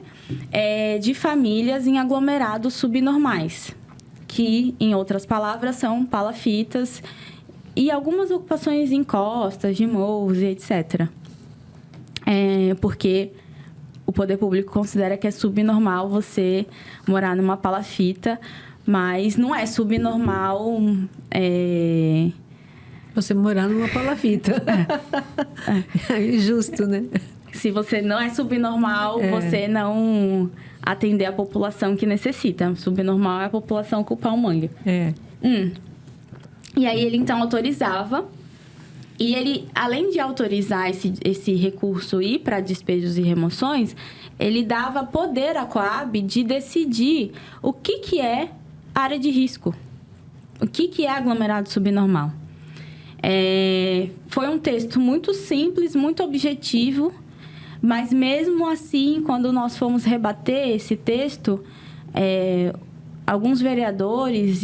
De famílias em aglomerados subnormais, que, em outras palavras, são palafitas e algumas ocupações em costas, de morros e etc. porque o poder público considera que é subnormal você morar numa palafita, mas não é subnormal... Você morar numa palafita. É justo, né? Se você não é subnormal, você não atender a população que necessita. Subnormal é a população ocupar o mangue. E aí ele, então, autorizava. E ele, além de autorizar esse recurso ir para despejos e remoções, ele dava poder à Coab de decidir o que é área de risco. O que é aglomerado subnormal. Foi um texto muito simples, muito objetivo, mas mesmo assim, quando nós fomos rebater esse texto, alguns vereadores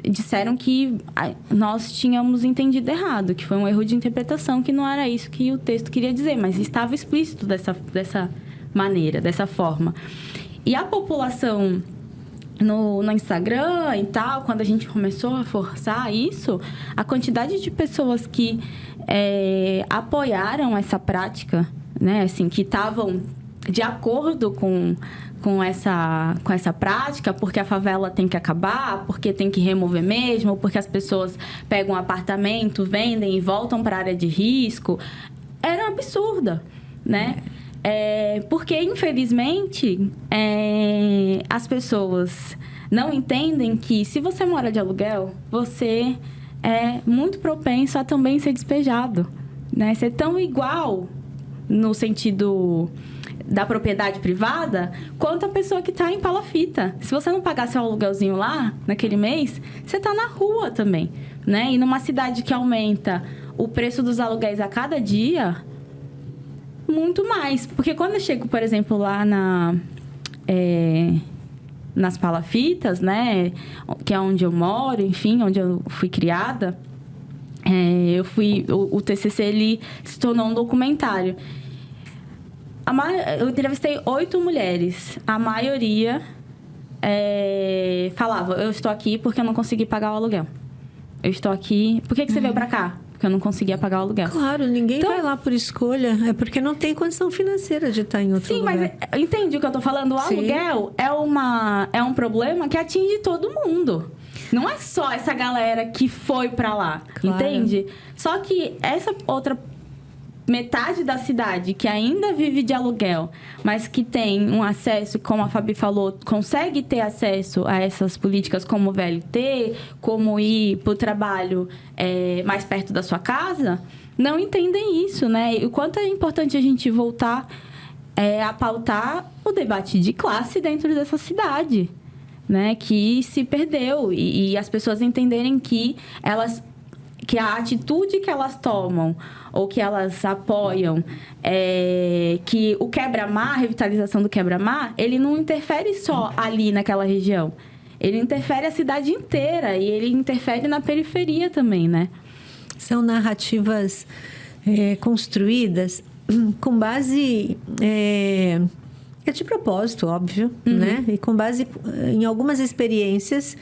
disseram que nós tínhamos entendido errado, que foi um erro de interpretação, que não era isso que o texto queria dizer, mas estava explícito dessa maneira, dessa forma. E a população... No Instagram e tal, quando a gente começou a forçar isso, a quantidade de pessoas que apoiaram essa prática, né, assim, que estavam de acordo com essa prática, porque a favela tem que acabar, porque tem que remover mesmo, porque as pessoas pegam um apartamento, vendem e voltam para a área de risco, era absurda, né? Porque, infelizmente, as pessoas não entendem que, se você mora de aluguel, você é muito propenso a também ser despejado, né? Ser tão igual, no sentido da propriedade privada, quanto a pessoa que está em palafita. Se você não pagar seu aluguelzinho lá, naquele mês, você está na rua também, né? E numa cidade que aumenta o preço dos aluguéis a cada dia... Muito mais. Porque quando eu chego, por exemplo, lá nas palafitas, né? Que é onde eu moro, enfim, onde eu fui criada. O TCC, ele se tornou um documentário. Eu entrevistei 8 mulheres. A maioria falava, eu estou aqui porque eu não consegui pagar o aluguel. Eu estou aqui... Por que você veio pra cá? Porque eu não conseguia pagar o aluguel. Claro, ninguém vai lá por escolha. É porque não tem condição financeira de estar em outro lugar. Sim, mas entende o que eu tô falando? O aluguel é um problema que atinge todo mundo. Não é só essa galera que foi pra lá, claro. Entende? Só que essa outra metade da cidade que ainda vive de aluguel, mas que tem um acesso, como a Fabi falou, consegue ter acesso a essas políticas como o VLT, como ir para o trabalho mais perto da sua casa, não entendem isso, né? E o quanto é importante a gente voltar a pautar o debate de classe dentro dessa cidade, né? Que se perdeu. E as pessoas entenderem que a atitude que elas tomam ou que elas apoiam, que o quebra-mar, a revitalização do quebra-mar, ele não interfere só ali naquela região. Ele interfere a cidade inteira e ele interfere na periferia também, né? São narrativas construídas com base... de propósito, óbvio, né? E com base em algumas experiências,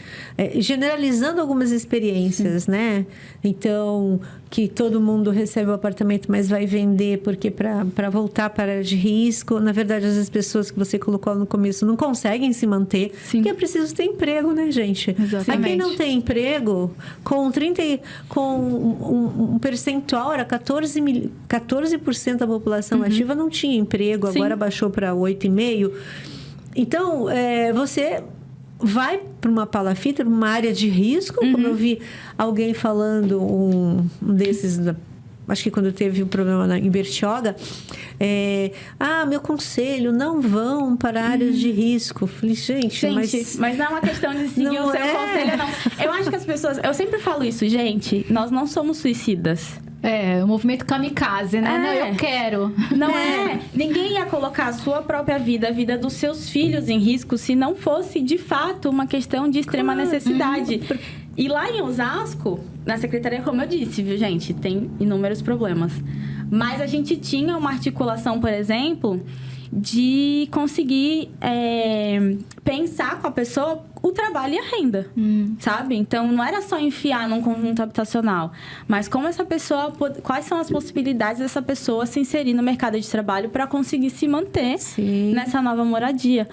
generalizando algumas experiências, né? Então, que todo mundo recebe o apartamento, mas vai vender porque para voltar para a área de risco. Na verdade, as pessoas que você colocou no começo não conseguem se manter. Sim. Porque é preciso ter emprego, né, gente? Exatamente. Quem não tem emprego, com um percentual, era 14% da população ativa não tinha emprego. Sim. Agora baixou para 8,5%. Então, você vai para uma palafita, para uma área de risco, como eu vi alguém falando, um desses, acho que quando teve o problema em Bertioga, meu conselho, não vão para áreas de risco. Falei, gente, mas não é uma questão de seguir o seu conselho, não. Eu acho que as pessoas... Eu sempre falo isso, gente, nós não somos suicidas. O movimento kamikaze, né? Não, eu quero. Não é. Ninguém ia colocar a sua própria vida, a vida dos seus filhos em risco, se não fosse, de fato, uma questão de extrema necessidade. E lá em Osasco, na secretaria, como eu disse, viu, gente, tem inúmeros problemas. Mas a gente tinha uma articulação, por exemplo, de conseguir pensar com a pessoa o trabalho e a renda, sabe? Então, não era só enfiar num conjunto habitacional, mas como essa pessoa, quais são as possibilidades dessa pessoa se inserir no mercado de trabalho para conseguir se manter nessa nova moradia.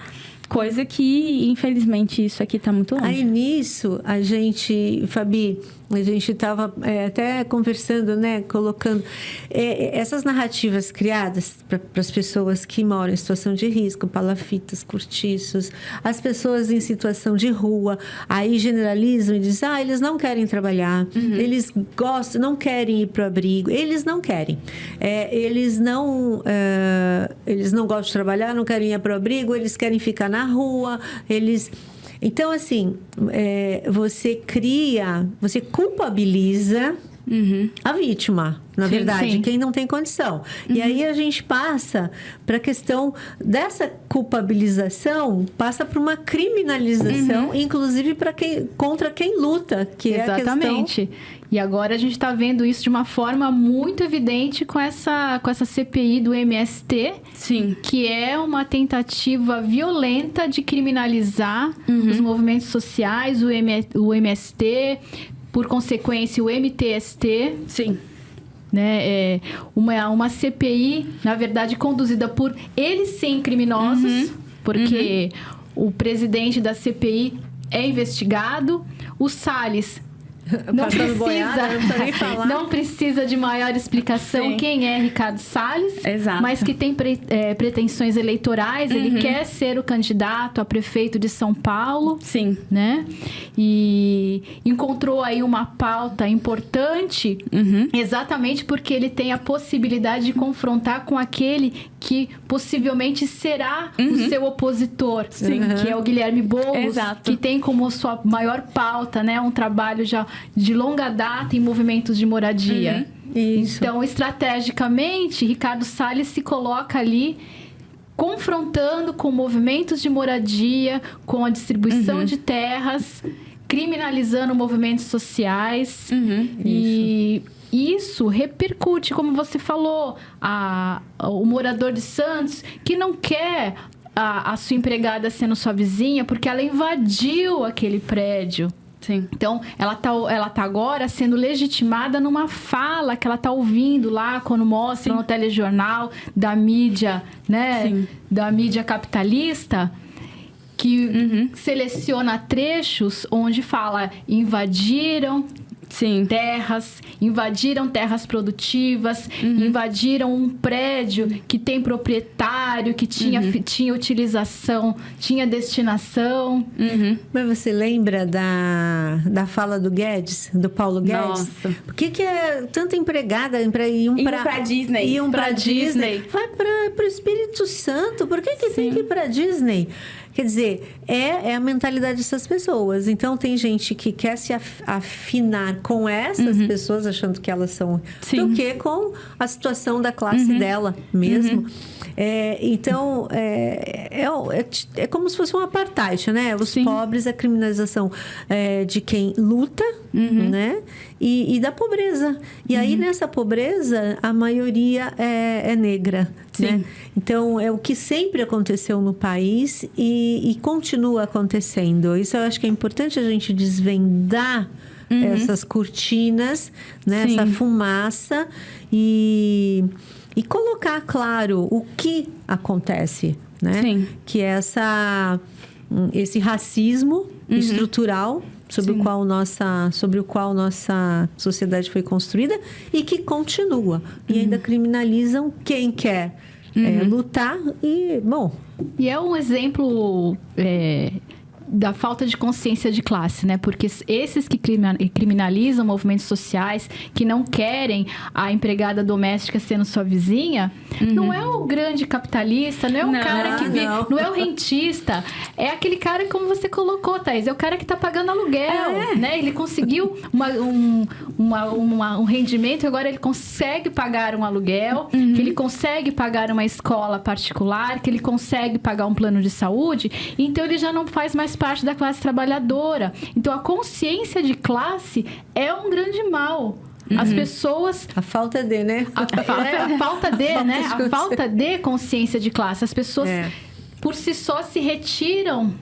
Coisa que, infelizmente, isso aqui está muito longe. Aí, nisso, a gente, Fabi, a gente estava até conversando, né? Colocando essas narrativas criadas para as pessoas que moram em situação de risco, palafitas, cortiços, as pessoas em situação de rua, aí generalizam e dizem, eles não querem trabalhar, eles gostam, não querem ir para o abrigo, eles não querem. Eles não gostam de trabalhar, não querem ir para o abrigo, eles querem ficar na rua, Então, assim, você culpabiliza a vítima, na verdade, quem não tem condição. E aí a gente passa para a questão dessa culpabilização, passa para uma criminalização, inclusive contra quem luta, que Exatamente. É a questão... E agora a gente está vendo isso de uma forma muito evidente com essa CPI do MST, que é uma tentativa violenta de criminalizar os movimentos sociais, o MST, por consequência o MTST. Sim. Né? Uma CPI, na verdade, conduzida por eles sim criminosos, porque o presidente da CPI é investigado, o Salles não precisa de maior explicação quem é Ricardo Salles, mas que tem pretensões eleitorais, ele quer ser o candidato a prefeito de São Paulo, né? E encontrou aí uma pauta importante, exatamente porque ele tem a possibilidade de confrontar com aquele que possivelmente será o seu opositor, que é o Guilherme Boulos, que tem como sua maior pauta, né, um trabalho já de longa data em movimentos de moradia. Então, estrategicamente, Ricardo Salles se coloca ali confrontando com movimentos de moradia, com a distribuição de terras, criminalizando movimentos sociais. E isso repercute, como você falou, o morador de Santos que não quer a sua empregada sendo sua vizinha porque ela invadiu aquele prédio. Então, ela tá agora sendo legitimada numa fala que ela tá ouvindo lá quando mostra no telejornal da mídia, né? Da mídia capitalista, que seleciona trechos onde fala invadiram terras produtivas, invadiram um prédio que tem proprietário, que tinha utilização, tinha destinação. Mas você lembra da fala do Guedes, do Paulo Guedes? Nossa. Por que é tanta empregada iam para Disney? Iam para Disney. Vai para o Espírito Santo. Por que tem que ir para Disney? Quer dizer, é a mentalidade dessas pessoas. Então, tem gente que quer se afinar com essas pessoas, achando que elas são... do que com a situação da classe dela mesmo. Então, é como se fosse um apartheid, né? Os pobres, a criminalização de quem luta, né? E da pobreza. E aí, nessa pobreza, a maioria é negra, né? Então, é o que sempre aconteceu no país e continua acontecendo. Isso eu acho que é importante a gente desvendar essas cortinas, né? Essa fumaça e colocar claro o que acontece, né? Que é esse racismo estrutural sobre o qual nossa sociedade foi construída e que continua. E ainda criminalizam quem quer lutar e, bom... E é um exemplo da falta de consciência de classe, né? Porque esses que criminalizam movimentos sociais, que não querem a empregada doméstica sendo sua vizinha, não é o grande capitalista, não é o cara que não é o rentista, é aquele cara, como você colocou, Thaís, é o cara que está pagando aluguel, né? Ele conseguiu um rendimento, agora ele consegue pagar um aluguel, que ele consegue pagar uma escola particular, que ele consegue pagar um plano de saúde, então ele já não faz mais parte da classe trabalhadora. Então, a consciência de classe é um grande mal. As pessoas... A falta de, né? A falta de consciência de classe. As pessoas por si só se retiram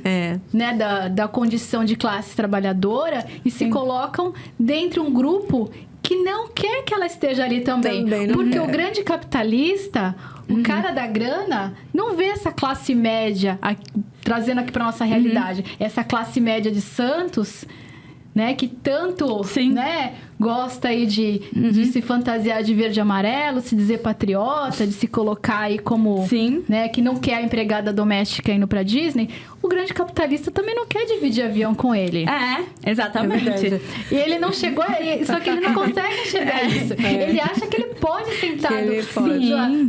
É. né, da condição de classe trabalhadora e se colocam dentro de um grupo que não quer que ela esteja ali também. Também não porque quer. o grande capitalista, o cara da grana, não vê essa classe média trazendo aqui para nossa realidade. Essa classe média de Santos, né, que tanto, né, gosta aí de se fantasiar de verde e amarelo, se dizer patriota, de se colocar aí como, né, que não quer a empregada doméstica indo pra Disney. O grande capitalista também não quer dividir avião com ele. Exatamente. É E ele não chegou aí, só que ele não consegue enxergar isso. Ele acha que ele pode sentar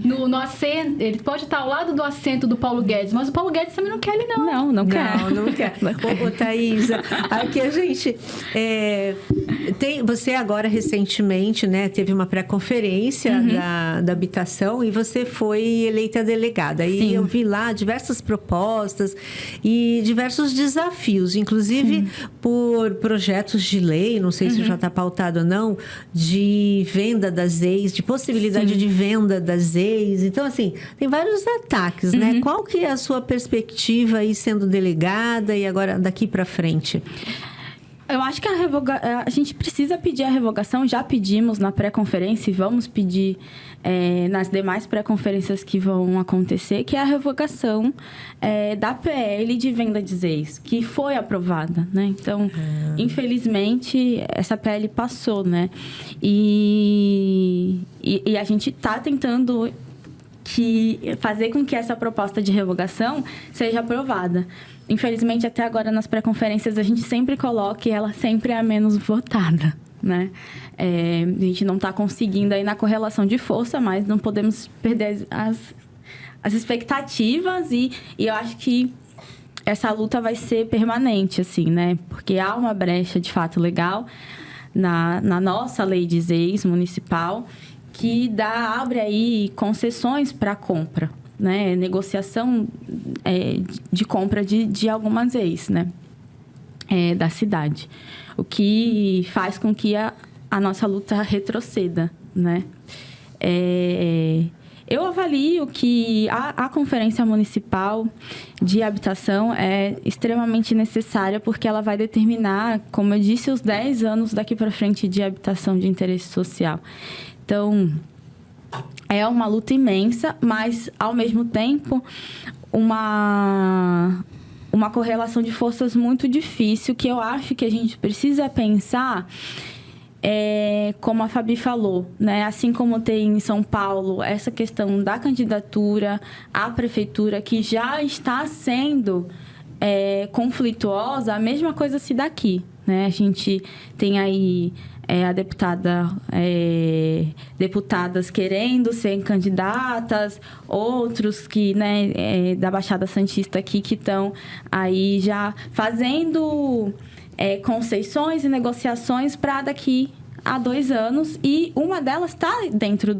no assento, ele pode estar ao lado do assento do Paulo Guedes, mas o Paulo Guedes também não quer ele, não. Não quer. Não quer. Ô, Thaís, aqui a gente você agora recentemente, né, teve uma pré-conferência da habitação e você foi eleita delegada. E eu vi lá diversas propostas e diversos desafios, inclusive por projetos de lei, não sei se já está pautado ou não, de venda das ex, de possibilidade de venda das ex. Então, assim, tem vários ataques, né? Qual que é a sua perspectiva aí sendo delegada e agora daqui para frente? Eu acho que a gente precisa pedir a revogação, já pedimos na pré-conferência e vamos pedir nas demais pré-conferências que vão acontecer, que é a revogação da PL de venda de ex, que foi aprovada, né? Então, infelizmente, essa PL passou, né? E a gente está tentando fazer com que essa proposta de revogação seja aprovada. Infelizmente, até agora, nas pré-conferências, a gente sempre coloca e ela sempre é a menos votada, né? A gente não está conseguindo aí na correlação de força, mas não podemos perder as expectativas e eu acho que essa luta vai ser permanente, assim, né? Porque há uma brecha, de fato, legal na nossa lei de ex municipal que abre aí concessões para compra, né? Negociação de compra de algumas ex, né? Da cidade. O que faz com que a nossa luta retroceda, né? Eu avalio que a Conferência Municipal de Habitação é extremamente necessária porque ela vai determinar, como eu disse, os 10 anos daqui para frente de habitação de interesse social. Então, é uma luta imensa, mas, ao mesmo tempo, uma correlação de forças muito difícil, que eu acho que a gente precisa pensar, como a Fabi falou, né? Assim como tem em São Paulo essa questão da candidatura à prefeitura, que já está sendo conflituosa, a mesma coisa se dá aqui, né? A gente tem aí a deputadas querendo ser candidatas, outros que, né, da Baixada Santista aqui que estão aí já fazendo concessões e negociações para daqui a 2 anos e uma delas está dentro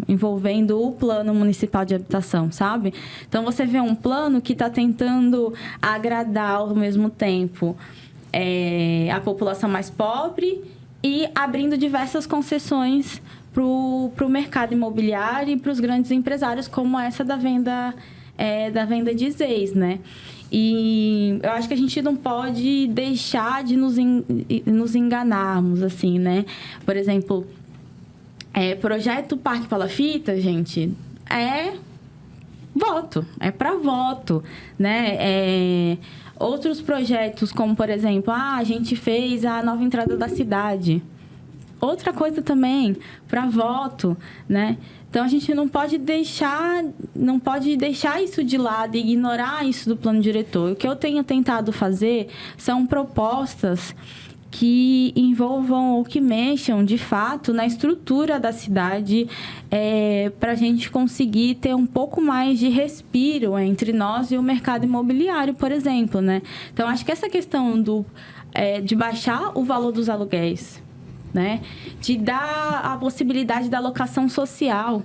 envolvendo o Plano Municipal de Habitação, sabe? Então, você vê um plano que está tentando agradar ao mesmo tempo a população mais pobre e abrindo diversas concessões para o mercado imobiliário e para os grandes empresários, como essa da venda de ex, né? E eu acho que a gente não pode deixar de nos enganarmos, assim, né? Por exemplo, projeto Parque Palafita, gente, voto, é para voto, né? Outros projetos, como, por exemplo, a gente fez a nova entrada da cidade. Outra coisa também, para voto, né? Então, a gente não pode deixar isso de lado e ignorar isso do plano diretor. O que eu tenho tentado fazer são propostas que envolvam ou que mexam, de fato, na estrutura da cidade, para a gente conseguir ter um pouco mais de respiro entre nós e o mercado imobiliário, por exemplo, né? Então, acho que essa questão de baixar o valor dos aluguéis, né? De dar a possibilidade da locação social,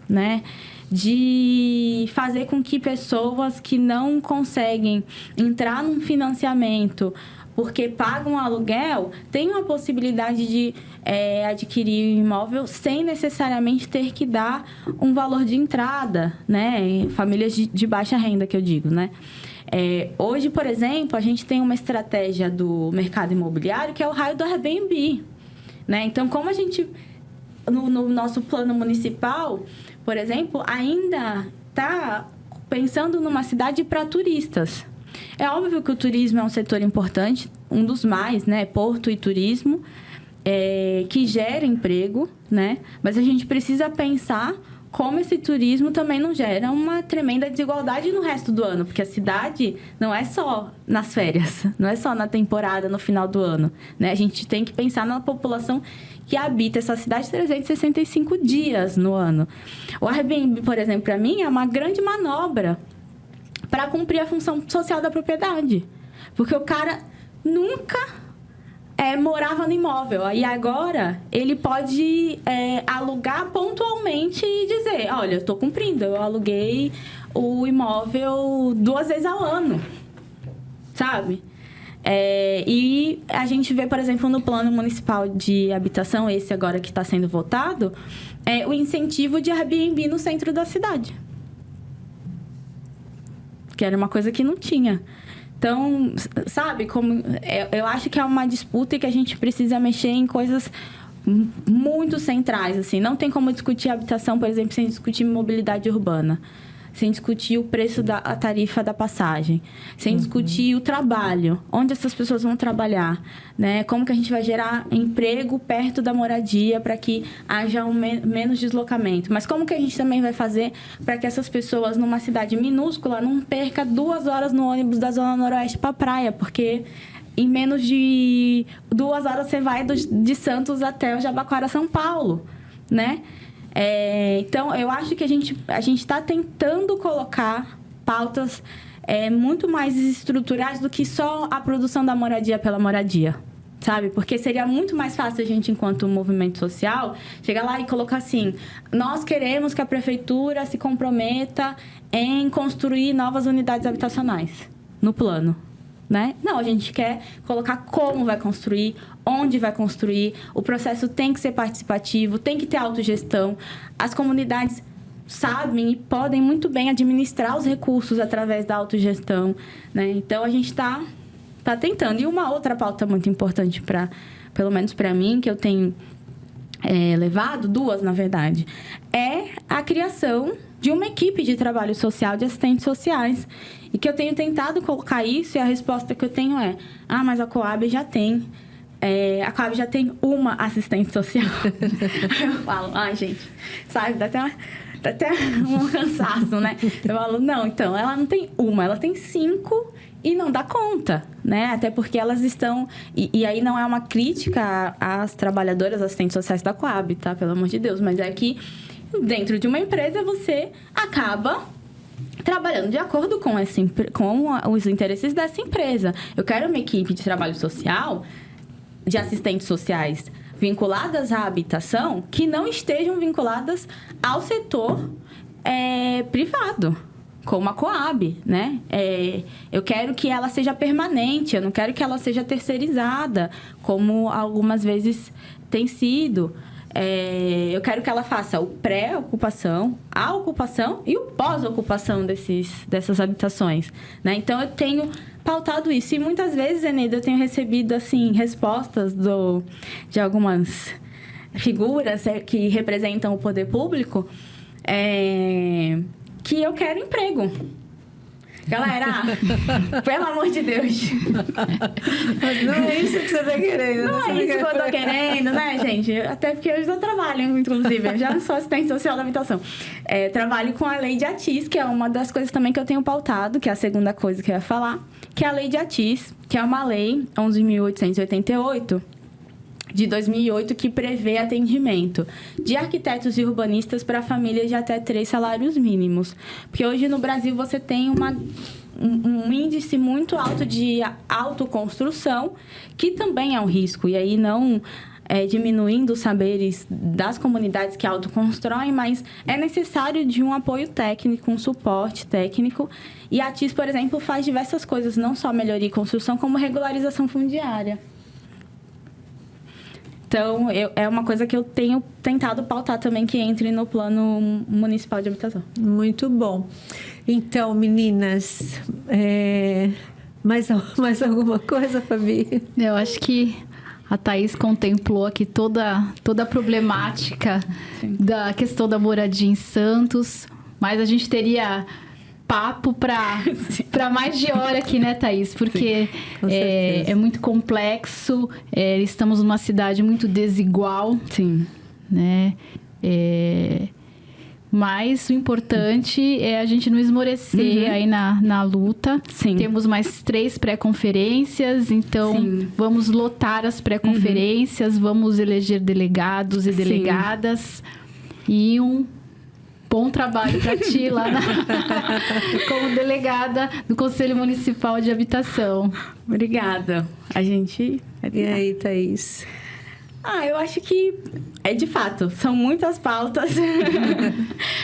né? De fazer com que pessoas que não conseguem entrar num financiamento porque paga um aluguel, tem uma possibilidade de adquirir o imóvel sem necessariamente ter que dar um valor de entrada, né? Famílias de baixa renda, que eu digo, né? Hoje, por exemplo, a gente tem uma estratégia do mercado imobiliário que é o raio do Airbnb, né? Então, como a gente, no nosso plano municipal, por exemplo, ainda está pensando numa cidade para turistas. É óbvio que o turismo é um setor importante, um dos mais, né? Porto e turismo, que gera emprego, né? Mas a gente precisa pensar como esse turismo também não gera uma tremenda desigualdade no resto do ano, porque a cidade não é só nas férias, não é só na temporada, no final do ano, né? A gente tem que pensar na população que habita essa cidade 365 dias no ano. O Airbnb, por exemplo, para mim, é uma grande manobra para cumprir a função social da propriedade, porque o cara nunca morava no imóvel. E agora, ele pode alugar pontualmente e dizer, olha, eu estou cumprindo, eu aluguei o imóvel 2 vezes ao ano, sabe? E a gente vê, por exemplo, no Plano Municipal de Habitação, esse agora que está sendo votado, o incentivo de Airbnb no centro da cidade. Que era uma coisa que não tinha. Então, sabe, como eu acho que é uma disputa e que a gente precisa mexer em coisas muito centrais, assim. Não tem como discutir habitação, por exemplo, sem discutir mobilidade urbana, sem discutir o preço a tarifa da passagem, sem discutir o trabalho, onde essas pessoas vão trabalhar, né? Como que a gente vai gerar emprego perto da moradia para que haja menos deslocamento. Mas como que a gente também vai fazer para que essas pessoas, numa cidade minúscula, não perca 2 horas no ônibus da Zona Noroeste para a praia, porque em menos de 2 horas você vai de Santos até o Jabaquara, São Paulo, né? Então, eu acho que a gente está tentando colocar pautas muito mais estruturais do que só a produção da moradia pela moradia, sabe? Porque seria muito mais fácil a gente, enquanto movimento social, chegar lá e colocar assim, nós queremos que a prefeitura se comprometa em construir novas unidades habitacionais no plano, né? Não, a gente quer colocar como vai construir, onde vai construir. O processo tem que ser participativo, tem que ter autogestão. As comunidades sabem e podem muito bem administrar os recursos através da autogestão, né? Então, a gente está tentando. E uma outra pauta muito importante, pelo menos para mim, que eu tenho levado, 2, na verdade, é a criação de uma equipe de trabalho social, de assistentes sociais. E que eu tenho tentado colocar isso, e a resposta que eu tenho mas a Coab já tem. A Coab já tem uma assistente social. Eu falo, gente, sabe, dá até um cansaço, né? Eu falo, não, então, ela não tem uma, ela tem 5 e não dá conta, né? Até porque elas estão... E aí não é uma crítica às trabalhadoras assistentes sociais da Coab, tá? Pelo amor de Deus. Mas é que dentro de uma empresa você acaba trabalhando de acordo com os interesses dessa empresa. Eu quero uma equipe de trabalho social, de assistentes sociais, vinculadas à habitação, que não estejam vinculadas ao setor privado, como a Coab, né? Eu quero que ela seja permanente, eu não quero que ela seja terceirizada, como algumas vezes tem sido. Eu quero que ela faça o pré-ocupação, a ocupação e o pós-ocupação dessas habitações, né? Então, eu tenho pautado isso. E muitas vezes, Eneida, eu tenho recebido, assim, respostas de algumas figuras que representam o poder público, que eu quero emprego. Galera, pelo amor de Deus. Não é isso que você tá querendo. Não é isso que eu tô querendo, né, gente? Até porque eu já trabalho, inclusive. Eu já não sou assistente social da habitação. Trabalho com a lei de ATIS, que é uma das coisas também que eu tenho pautado, que é a segunda coisa que eu ia falar, que é a lei de ATIS, que é uma lei 11.888, de 2008, que prevê atendimento de arquitetos e urbanistas para famílias de até 3 salários mínimos. Porque hoje no Brasil você tem um índice muito alto de autoconstrução, que também é um risco. E aí não diminuindo os saberes das comunidades que autoconstroem, mas é necessário de um apoio técnico, um suporte técnico. E a TIS, por exemplo, faz diversas coisas, não só melhoria e construção, como regularização fundiária. Então, é uma coisa que eu tenho tentado pautar também, que entre no Plano Municipal de Habitação. Muito bom. Então, meninas, mais alguma coisa, Fabi? Eu acho que a Thaís contemplou aqui toda a problemática da questão da moradia em Santos, mas a gente teria papo para mais de hora aqui, né, Thaís? Porque é muito complexo, estamos numa cidade muito desigual. Sim. Né? Mas o importante é a gente não esmorecer aí na luta. Sim. Temos mais 3 pré-conferências, então vamos lotar as pré-conferências, vamos eleger delegados e delegadas. E um bom trabalho para ti lá como delegada do Conselho Municipal de Habitação. Obrigada. A gente... E aí, Thaís? Eu acho que de fato, são muitas pautas,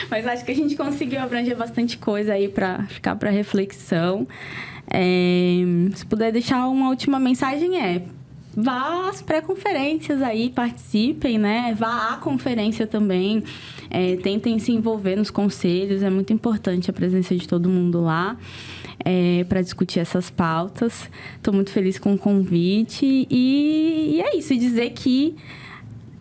mas acho que a gente conseguiu abranger bastante coisa aí para ficar para reflexão. Se puder deixar uma última mensagem vá às pré-conferências aí, participem, né? Vá à conferência também, tentem se envolver nos conselhos, é muito importante a presença de todo mundo lá. Para discutir essas pautas. Estou muito feliz com o convite. E é isso, dizer que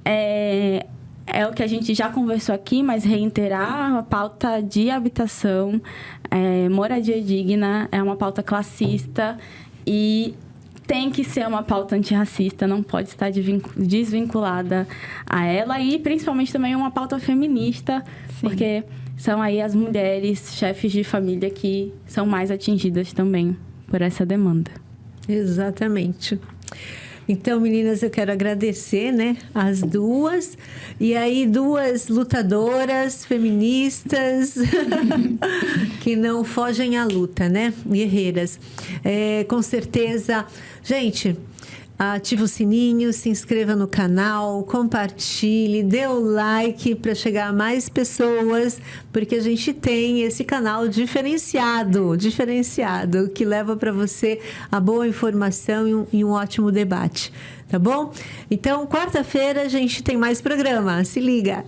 é o que a gente já conversou aqui, mas reiterar a pauta de habitação, moradia digna, é uma pauta classista e tem que ser uma pauta antirracista, não pode estar desvinculada a ela e principalmente também uma pauta feminista, porque são aí as mulheres, chefes de família, que são mais atingidas também por essa demanda. Exatamente. Então, meninas, eu quero agradecer, né, as duas. E aí, 2 lutadoras feministas que não fogem à luta, né? Guerreiras. Com certeza. Gente, ative o sininho, se inscreva no canal, compartilhe, dê o like para chegar a mais pessoas, porque a gente tem esse canal diferenciado, que leva para você a boa informação e um ótimo debate, tá bom? Então, quarta-feira a gente tem mais programa, se liga!